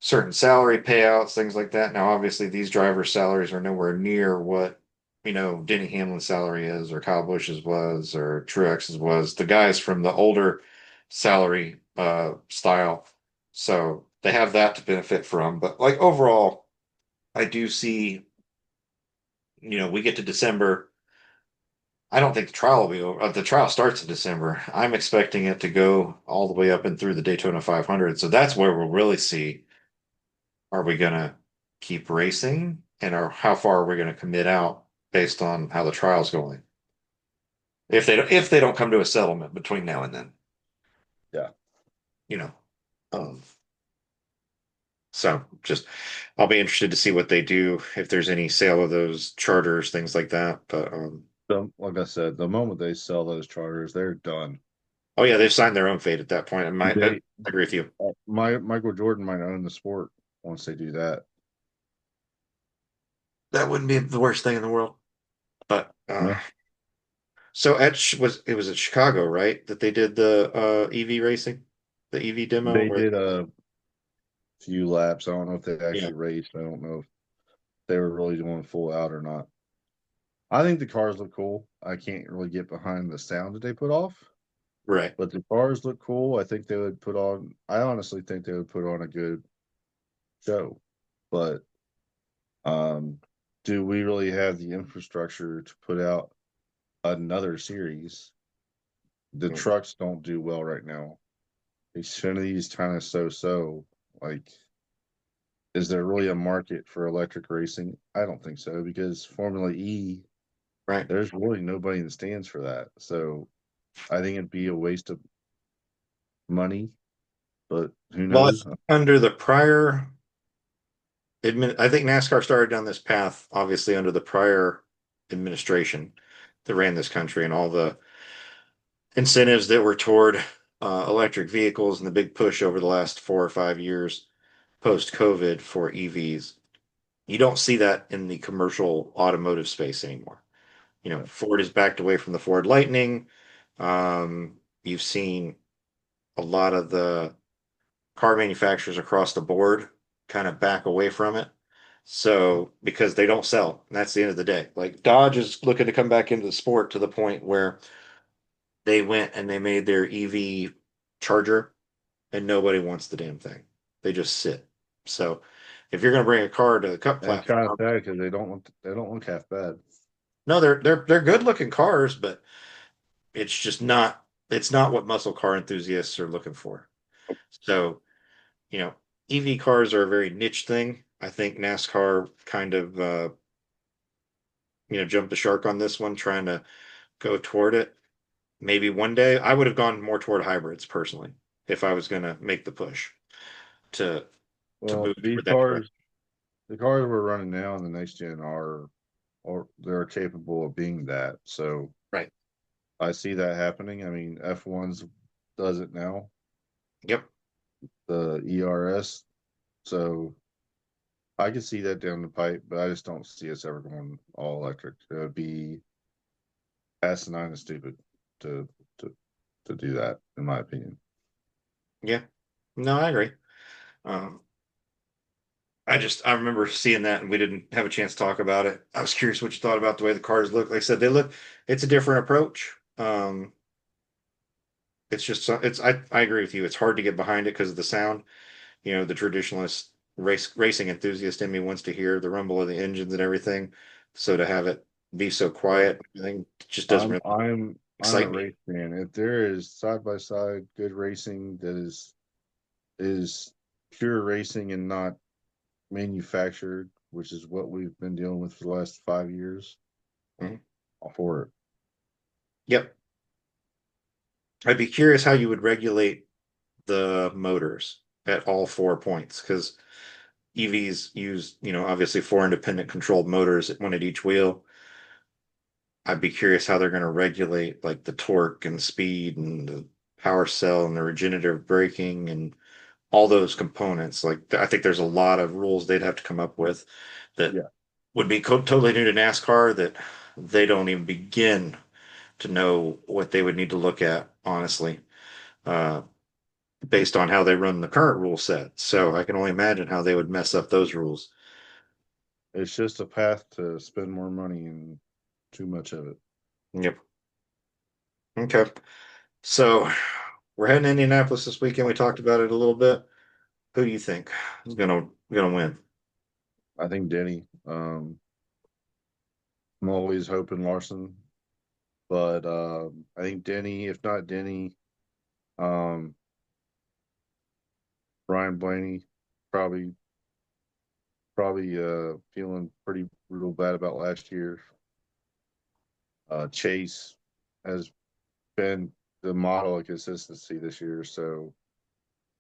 certain salary payouts, things like that. Now, obviously, these drivers' salaries are nowhere near what, Denny Hamlin's salary is, or Kyle Busch's was, or Truex's was. The guys from the older salary style. So they have that to benefit from. But like overall, I do see, we get to December. I don't think the trial will be over. The trial starts in December. I'm expecting it to go all the way up and through the Daytona 500. So that's where we'll really see, are we going to keep racing, and how far are we going to commit out based on how the trial's going? If they don't come to a settlement between now and then, Yeah. you know. Um, so just I'll be interested to see what they do, if there's any sale of those charters, things like that. But So, like I said, the moment they sell those charters, they're done. oh yeah, they've signed their own fate at that point. I They agree with you. Michael Jordan might own the sport once they do that. That wouldn't be the worst thing in the world. But Yeah. so it was at Chicago, right? That they did the EV racing, the EV demo They where did a few laps. I don't know if they yeah, actually raced. I don't know if they were really doing full out or not. I think the cars look cool. I can't really get behind the sound that they put off, right. but the cars look cool. I think they would put on, I honestly think they would put on a good show. But um, do we really have the infrastructure to put out another series? The Mm, trucks don't do well right now. Xfinity's kind of so. Like, is there really a market for electric racing? I don't think so because Formula E, right. there's really nobody in the stands for that. So I think it'd be a waste of money, but who Well, knows? under the prior I think NASCAR started down this path, obviously under the prior administration that ran this country, and all the incentives that were toward electric vehicles, and the big push over the last 4 or 5 years post COVID for EVs. You don't see that in the commercial automotive space anymore. Yeah. Ford has backed away from the Ford Lightning. You've seen a lot of the car manufacturers across the board kind of back away from it. So, because they don't sell, and that's the end of the day. Like Dodge is looking to come back into the sport to the point where they went and they made their EV charger, and nobody wants the damn thing. They just sit. So, if you're going to bring a car to the Cup And it's kind of platform, sad because they don't look half bad. no, they're good looking cars, but it's just not. it's not what muscle car enthusiasts are looking for. So, you know, EV cars are a very niche thing. I think NASCAR kind of jumped the shark on this one, trying to go toward it. Maybe one day I would have gone more toward hybrids personally if I was going to make the push to to Well, move toward that direction. the cars we're running now in the next gen are, or they're capable of being that. So Right. I see that happening. I mean, F1's does it now, Yep. the ERS. So I can see that down the pipe, but I just don't see us ever going all electric. It would be asinine and stupid to to to do that, in my opinion. Yeah. No, I agree. Um, I remember seeing that and we didn't have a chance to talk about it. I was curious what you thought about the way the cars look. Like I said, it's a different approach. It's just, I agree with you. It's hard to get behind it because of the sound. The traditionalist racing enthusiast in me wants to hear the rumble of the engines and everything. So to have it be so Well, quiet, I think just doesn't really I'm a excite me. race fan. If there is side by side good racing that is pure racing and not manufactured, which is what we've been dealing with for the last 5 years, Mhm. all for it. Yep. I'd be curious how you would regulate the motors at all 4 points because EVs use, obviously four independent controlled motors, one at each wheel. I'd be curious how they're going to regulate like the torque and speed and the power cell and the regenerative braking and all those components. Like I think there's a lot of rules they'd have to come up with that Yeah, would be totally new to NASCAR that they don't even begin to know what they would need to look at, honestly, uh, based on how they run the current rule set. So I can only imagine how they would mess up those rules. it's just a path to spend more money and too much of it. Yep. Okay. So we're heading to Indianapolis this weekend. We talked about it a little bit. Who do you think is gonna win? I think Denny. I'm always hoping Larson, but I think Denny. If not Denny, um, Brian Blaney probably feeling pretty real bad about last year. Chase has been the model of consistency this year, so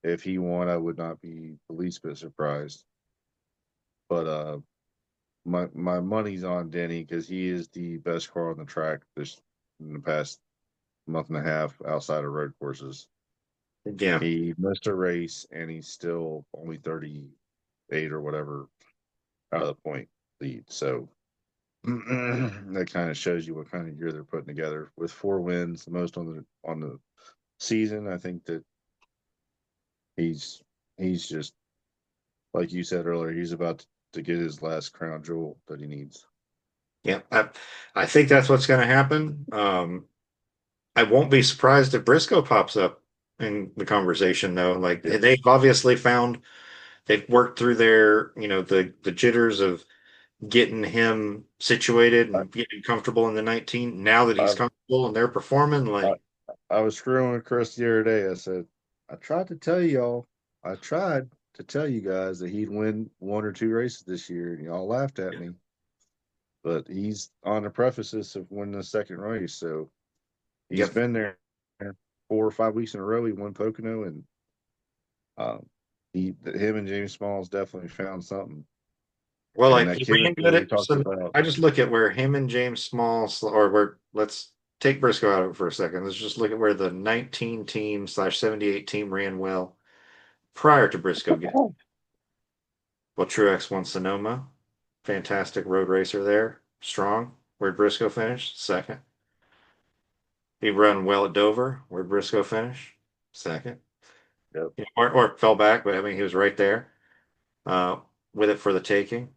if he won, I would not be the least bit surprised. But my money's on Denny because he is the best car on the track this in the past month and a half outside of road courses. Yeah. He missed a race and he's still only 38 or whatever out of the point lead. So that kind of shows you what kind of year they're putting together with 4 wins, the most on the season. I think that he's he's just like you said earlier, he's about to get his last crown jewel that he needs. Yeah. I think that's what's gonna happen. I won't be surprised if Briscoe pops up in the conversation though. Like Yeah, they've worked through their, the jitters of getting him situated I, and getting comfortable in the 19. Now that he's I, comfortable and they're performing, I, like, I was screwing with Chris the other day. I said, I tried to tell y'all, I tried to tell you guys that he'd win 1 or 2 races this year, and y'all laughed at me. But he's on the precipice of winning the second race, so he's yep. been there 4 or 5 weeks in a row. He won Pocono, and um, him and James Smalls definitely found something. Well, And like that he ran chemistry good we at talked so about, I just look at where him and James Smalls or where let's take Briscoe out of it for a second. Let's just look at where the 19 team slash 78 team ran well prior to Briscoe getting. Well, Truex won Sonoma. Fantastic road racer there. Strong. Where'd Briscoe finish? Second. He run well at Dover. Where'd Briscoe finish? Second. yep, Or fell back, but I mean he was right there. Uh, with it for the taking.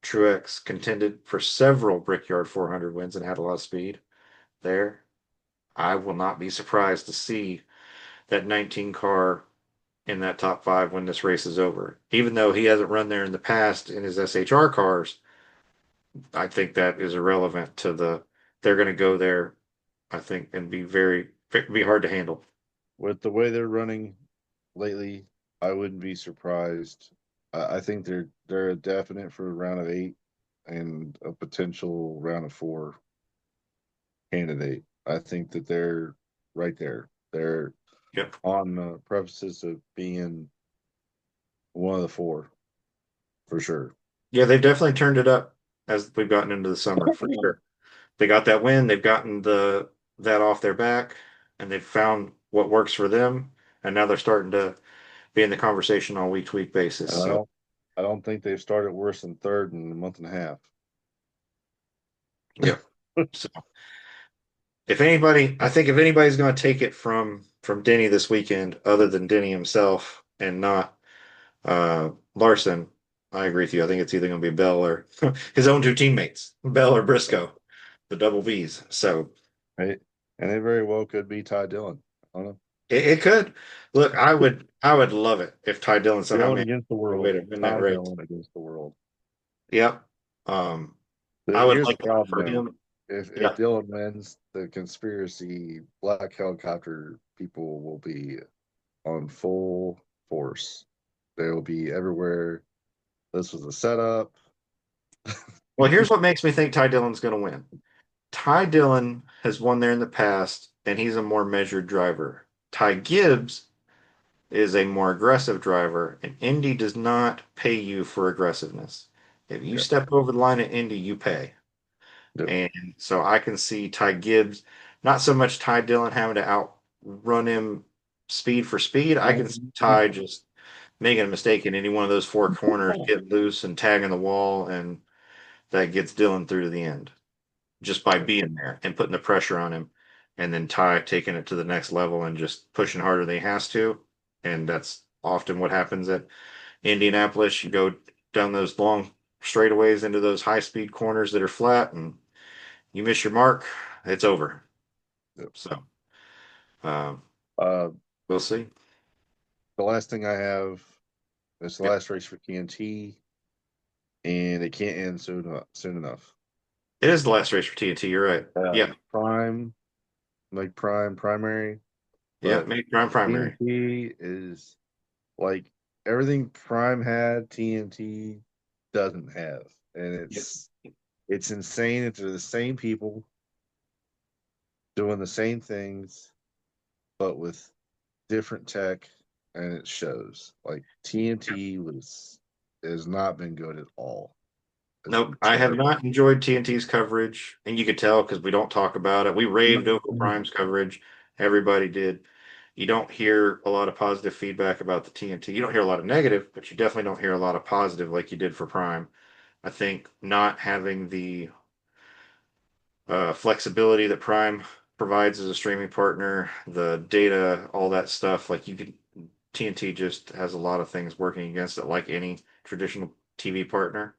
Truex contended for several Brickyard 400 wins and had a lot of speed there. I will not be surprised to see that 19 car in that top five when this race is over. Even though he hasn't run there in the past in his SHR cars, I think that is irrelevant to they're going to go there, I think, and be very It'd be hard to handle. With the way they're running lately, I wouldn't be surprised. I think they're a definite for a round of eight and a potential round of four candidate. I think that they're right there. They're Yep. on the premises of being one of the four for sure. Yeah, they've definitely turned it up as we've gotten into the summer for sure. They got that win, they've gotten the that off their back, and they've found what works for them, and now they're starting to be in the conversation on week to week basis. And So I don't think they've started worse than third in a month and a half. yeah. So if anybody, I think if anybody's going to take it from Denny this weekend, other than Denny himself and not Larson, I agree with you. I think it's either going to be Bell or his own two teammates, Bell or Briscoe, the double Bs. So Right? And it very well could be Ty Dillon. I don't know. it could look. I would love it if Ty Dillon somehow Dillon managed against the a way world. to win that Ty race. Dillon against the world. Yep. Um, I would Here's the like that problem for though. him. If Yeah. Dillon wins, the conspiracy black helicopter people will be on full force. They will be everywhere. This was a setup. Well, here's what makes me think Ty Dillon's going to win. Ty Dillon has won there in the past, and he's a more measured driver. Ty Gibbs is a more aggressive driver, and Indy does not pay you for aggressiveness. If you Yep. step over the line at Indy, you pay. Yep. And so I can see Ty Gibbs, not so much Ty Dillon having to outrun him speed for speed. I can see Ty just making a mistake in any one of those four corners, getting loose and tagging the wall, and that gets Dillon through to the end just by Yep. being there and putting the pressure on him. And then Ty taking it to the next level and just pushing harder than he has to. And that's often what happens at Indianapolis. You go down those long straightaways into those high speed corners that are flat, and you miss your mark, it's over. Yep. So um, Uh, we'll see. the last thing I have is the Yep. last race for TNT, and it can't end soon enough. It is the last race for TNT. You're right. Yeah. Prime, like Prime primary, Yeah. but Make Prime primary. TNT is like everything Prime had, TNT doesn't have, and Yep. it's insane. It's the same people doing the same things, but with different tech, and it shows. Like TNT was has not been good at all. It's Nope. been I have terrible. not enjoyed TNT's coverage, and you could tell because we don't talk about it. We raved over Prime's coverage. Everybody did. You don't hear a lot of positive feedback about the TNT. You don't hear a lot of negative, but you definitely don't hear a lot of positive like you did for Prime. I think not having the flexibility that Prime provides as a streaming partner, the data, all that stuff, like you can TNT just has a lot of things working against it, like any traditional TV partner.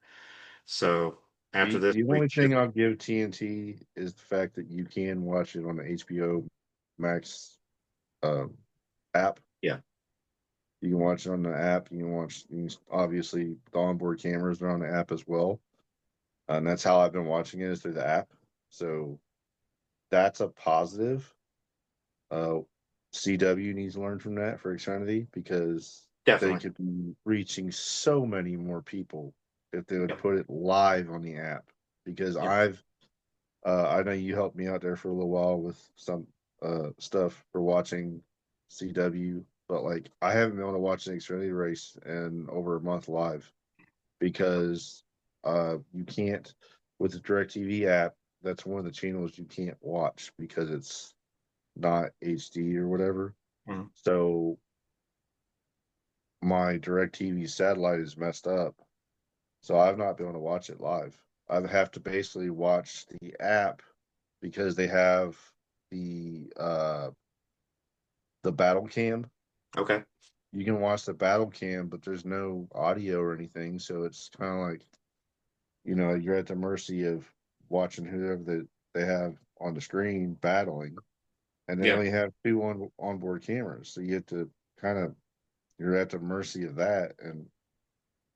So after this The week, only thing I'll give TNT is the fact that you can watch it on the HBO Max um, app. yeah, You can watch it on the app. Obviously the onboard cameras are on the app as well, and that's how I've been watching it is through the app. So that's a positive. Uh, CW needs to learn from that for Xfinity because they definitely. could be reaching so many more people if they would Yep, put it live on the app. Because yep. I know you helped me out there for a little while with some stuff for watching CW, but like I haven't been able to watch an Xfinity race in over a month live because you can't with the DirecTV app. That's one of the channels you can't watch because it's not HD or whatever. Mhm. So my DirecTV satellite is messed up. So I've not been able to watch it live. I have to basically watch the app because they have the battle cam. Okay. You can watch the battle cam, but there's no audio or anything. So it's kind of like, you're at the mercy of watching whoever that they have on the screen battling. And they Yeah. only have two onboard cameras. So you have to kind of you're at the mercy of that, and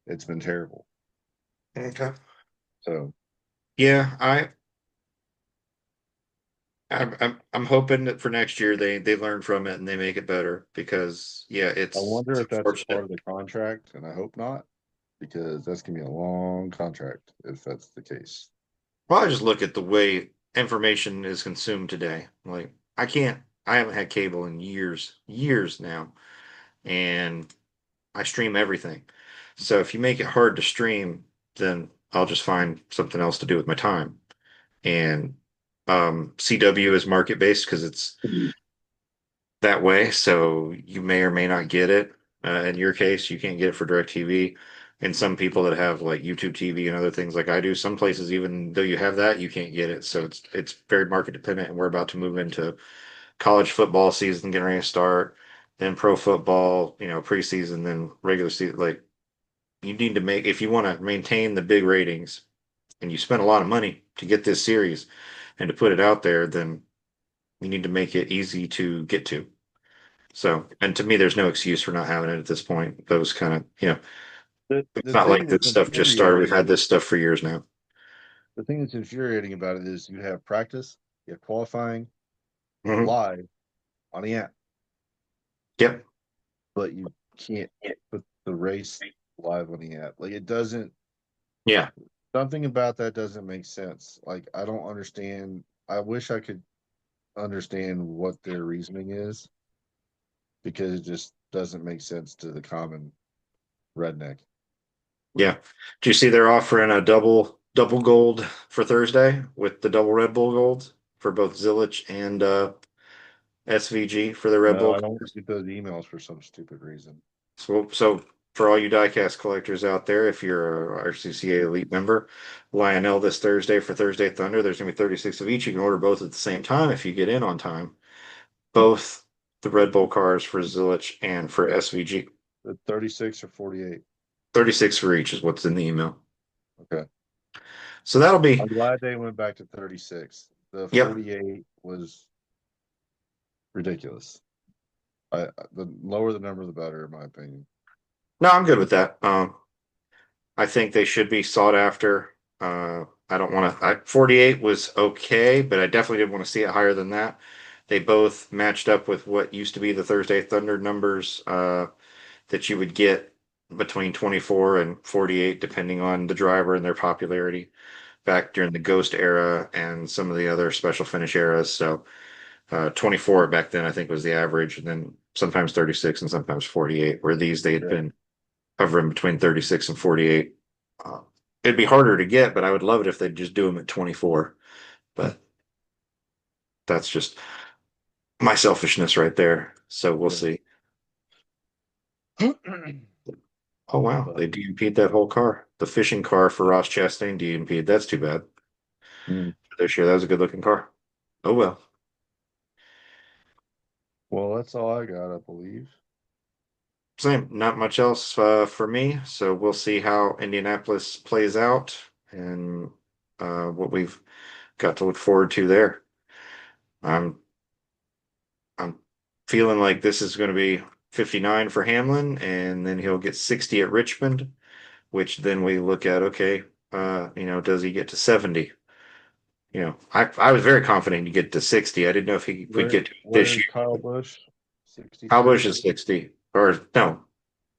it's been terrible. Okay. So Yeah, I'm hoping that for next year they learn from it and they make it better because yeah, I it's wonder if that's a part unfortunate. of the contract, and I hope not, because that's gonna be a long contract if that's the case. Well, I just look at the way information is consumed today. Like I haven't had cable in years now, and I stream everything. So if you make it hard to stream, then I'll just find something else to do with my time. And CW is market based because it's that way. So you may or may not get it. In your case, you can't get it for DirecTV. And some people that have like YouTube TV and other things like I do, some places, even though you have that, you can't get it. So it's very market dependent. And we're about to move into college football season, getting ready to start, then pro football, preseason, then regular season. Like you need to make if you want to maintain the big ratings and you spend a lot of money to get this series and to put it out there, then you need to make it easy to get to. So, and to me, there's no excuse for not having it at this point. Those kind of, it's The not like thing this that's stuff just started. We've infuriating, had this stuff for years now. the thing that's infuriating about it is you have practice, you have qualifying Hmm. live on the app, Yep. but you can't put the race live on the app. Like it doesn't. Yeah. Something about that doesn't make sense. Like I don't understand. I wish I could understand what their reasoning is because it just doesn't make sense to the common redneck. Yeah. Do you see they're offering a double gold for Thursday with the double Red Bull golds for both Zillich and SVG for the Red No, Bull I don't cars? get those emails for some stupid reason. So for all you diecast collectors out there, if you're a RCCA Elite member, Lionel this Thursday for Thursday Thunder, there's gonna be 36 of each. You can order both at the same time if you get in on time. Both the Red Bull cars for Zillich and for SVG. The 36 or 48. 36 for each is what's in the email. Okay. So that'll be, I'm glad they went back to 36. The yep. 48 was ridiculous. The lower the number, the better, in my opinion. No, I'm good with that. I think they should be sought after. I don't want to. 48 was okay, but I definitely didn't want to see it higher than that. They both matched up with what used to be the Thursday Thunder numbers that you would get between 24 and 48, depending on the driver and their popularity back during the Ghost era and some of the other special finish eras. So 24 back then, I think, was the average, and then sometimes 36 and sometimes 48, where these they had Yeah. been hovering between 36 and 48. Uh, it'd be harder to get, but I would love it if they'd just do them at 24. But that's just my selfishness right there. So we'll Yeah. see. Oh wow, But they DMP'd that whole car. The fishing car for Ross Chastain DMP'd. That's too bad. mm, This year, that was a good looking car. Oh well. well, that's all I got, I believe. Same, not much else for me. So we'll see how Indianapolis plays out and what we've got to look forward to there. I'm I'm feeling like this is going to be 59 for Hamlin, and then he'll get 60 at Richmond, which then we look at, okay, does he get to 70? I was very confident he'd get to 60. I didn't know if he would Where get to it this where's year. Kyle Busch? Kyle Busch 66. is 60, or no,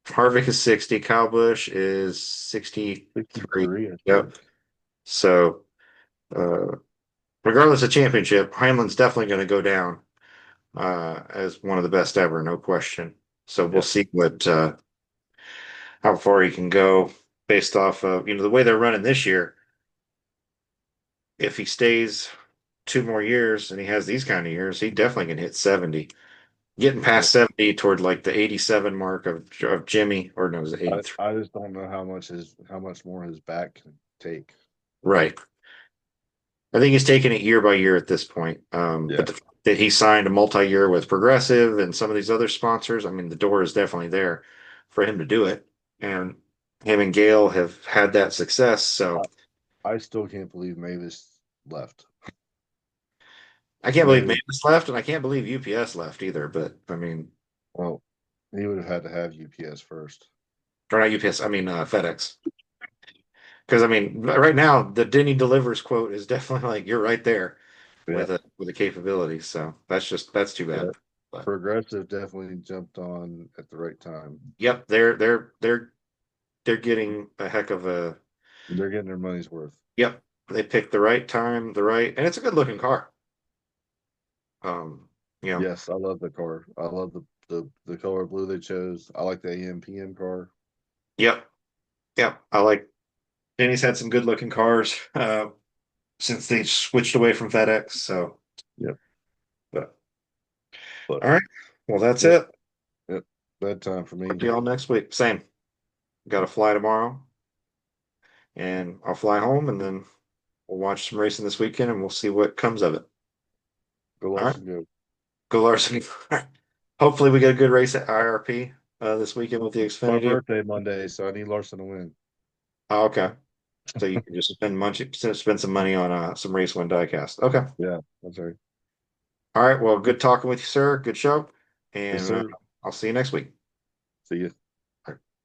Harvick is 60. Kyle Busch is 63. 63, I Yep. think. So, uh, regardless of championship, Hamlin's definitely going to go down as one of the best ever, no question. So we'll Yeah. see how far he can go based off of the way they're running this year. If he stays 2 more years and he has these kind of years, he definitely can hit 70. Getting Yeah. past 70 toward like the 87 mark of Jimmy, or no, it was I, 83. I just don't know how much more his back can take. Right. I think he's taking it year by year at this point. But Yeah. the fact that he signed a multi-year with Progressive and some of these other sponsors, I mean, the door is definitely there for him to do it. And him and Gail have had that success. So I, I still can't believe Mavis left. I can't believe Mavis, Mavis left, and I can't believe UPS left either. But I mean, well, he would have had to have UPS first. or not UPS, I mean FedEx. Because I mean, right now the Denny delivers quote is definitely like you're right there. Yeah, with a capability. So that's too yeah. bad. But Progressive definitely jumped on at the right time. yep, they're getting a heck of a They're getting their money's worth. yep. They picked the right time, the right, and it's a good looking car. Um, you know, Yes, I love the car. I love the color blue they chose. I like the AM/PM car. yep, yep. I like Denny's had some good looking cars since they switched away from FedEx. So, Yep. but But all right, well that's yep, it. yep. Bad time for Talk me. to y'all next week. Same. Got to fly tomorrow, and I'll fly home, and then we'll watch some racing this weekend, and we'll see what comes of it. Go All right, Larson, go. go Larson. Hopefully, we get a good race at IRP this weekend with the My Xfinity. birthday Monday, so I need Larson to win. Oh, okay. So you can just spend some money on some race win diecast. Okay. Yeah, that's right. All right. Well, good talking with you, sir. Good show. Yes, And sir. I'll see you next week. See you.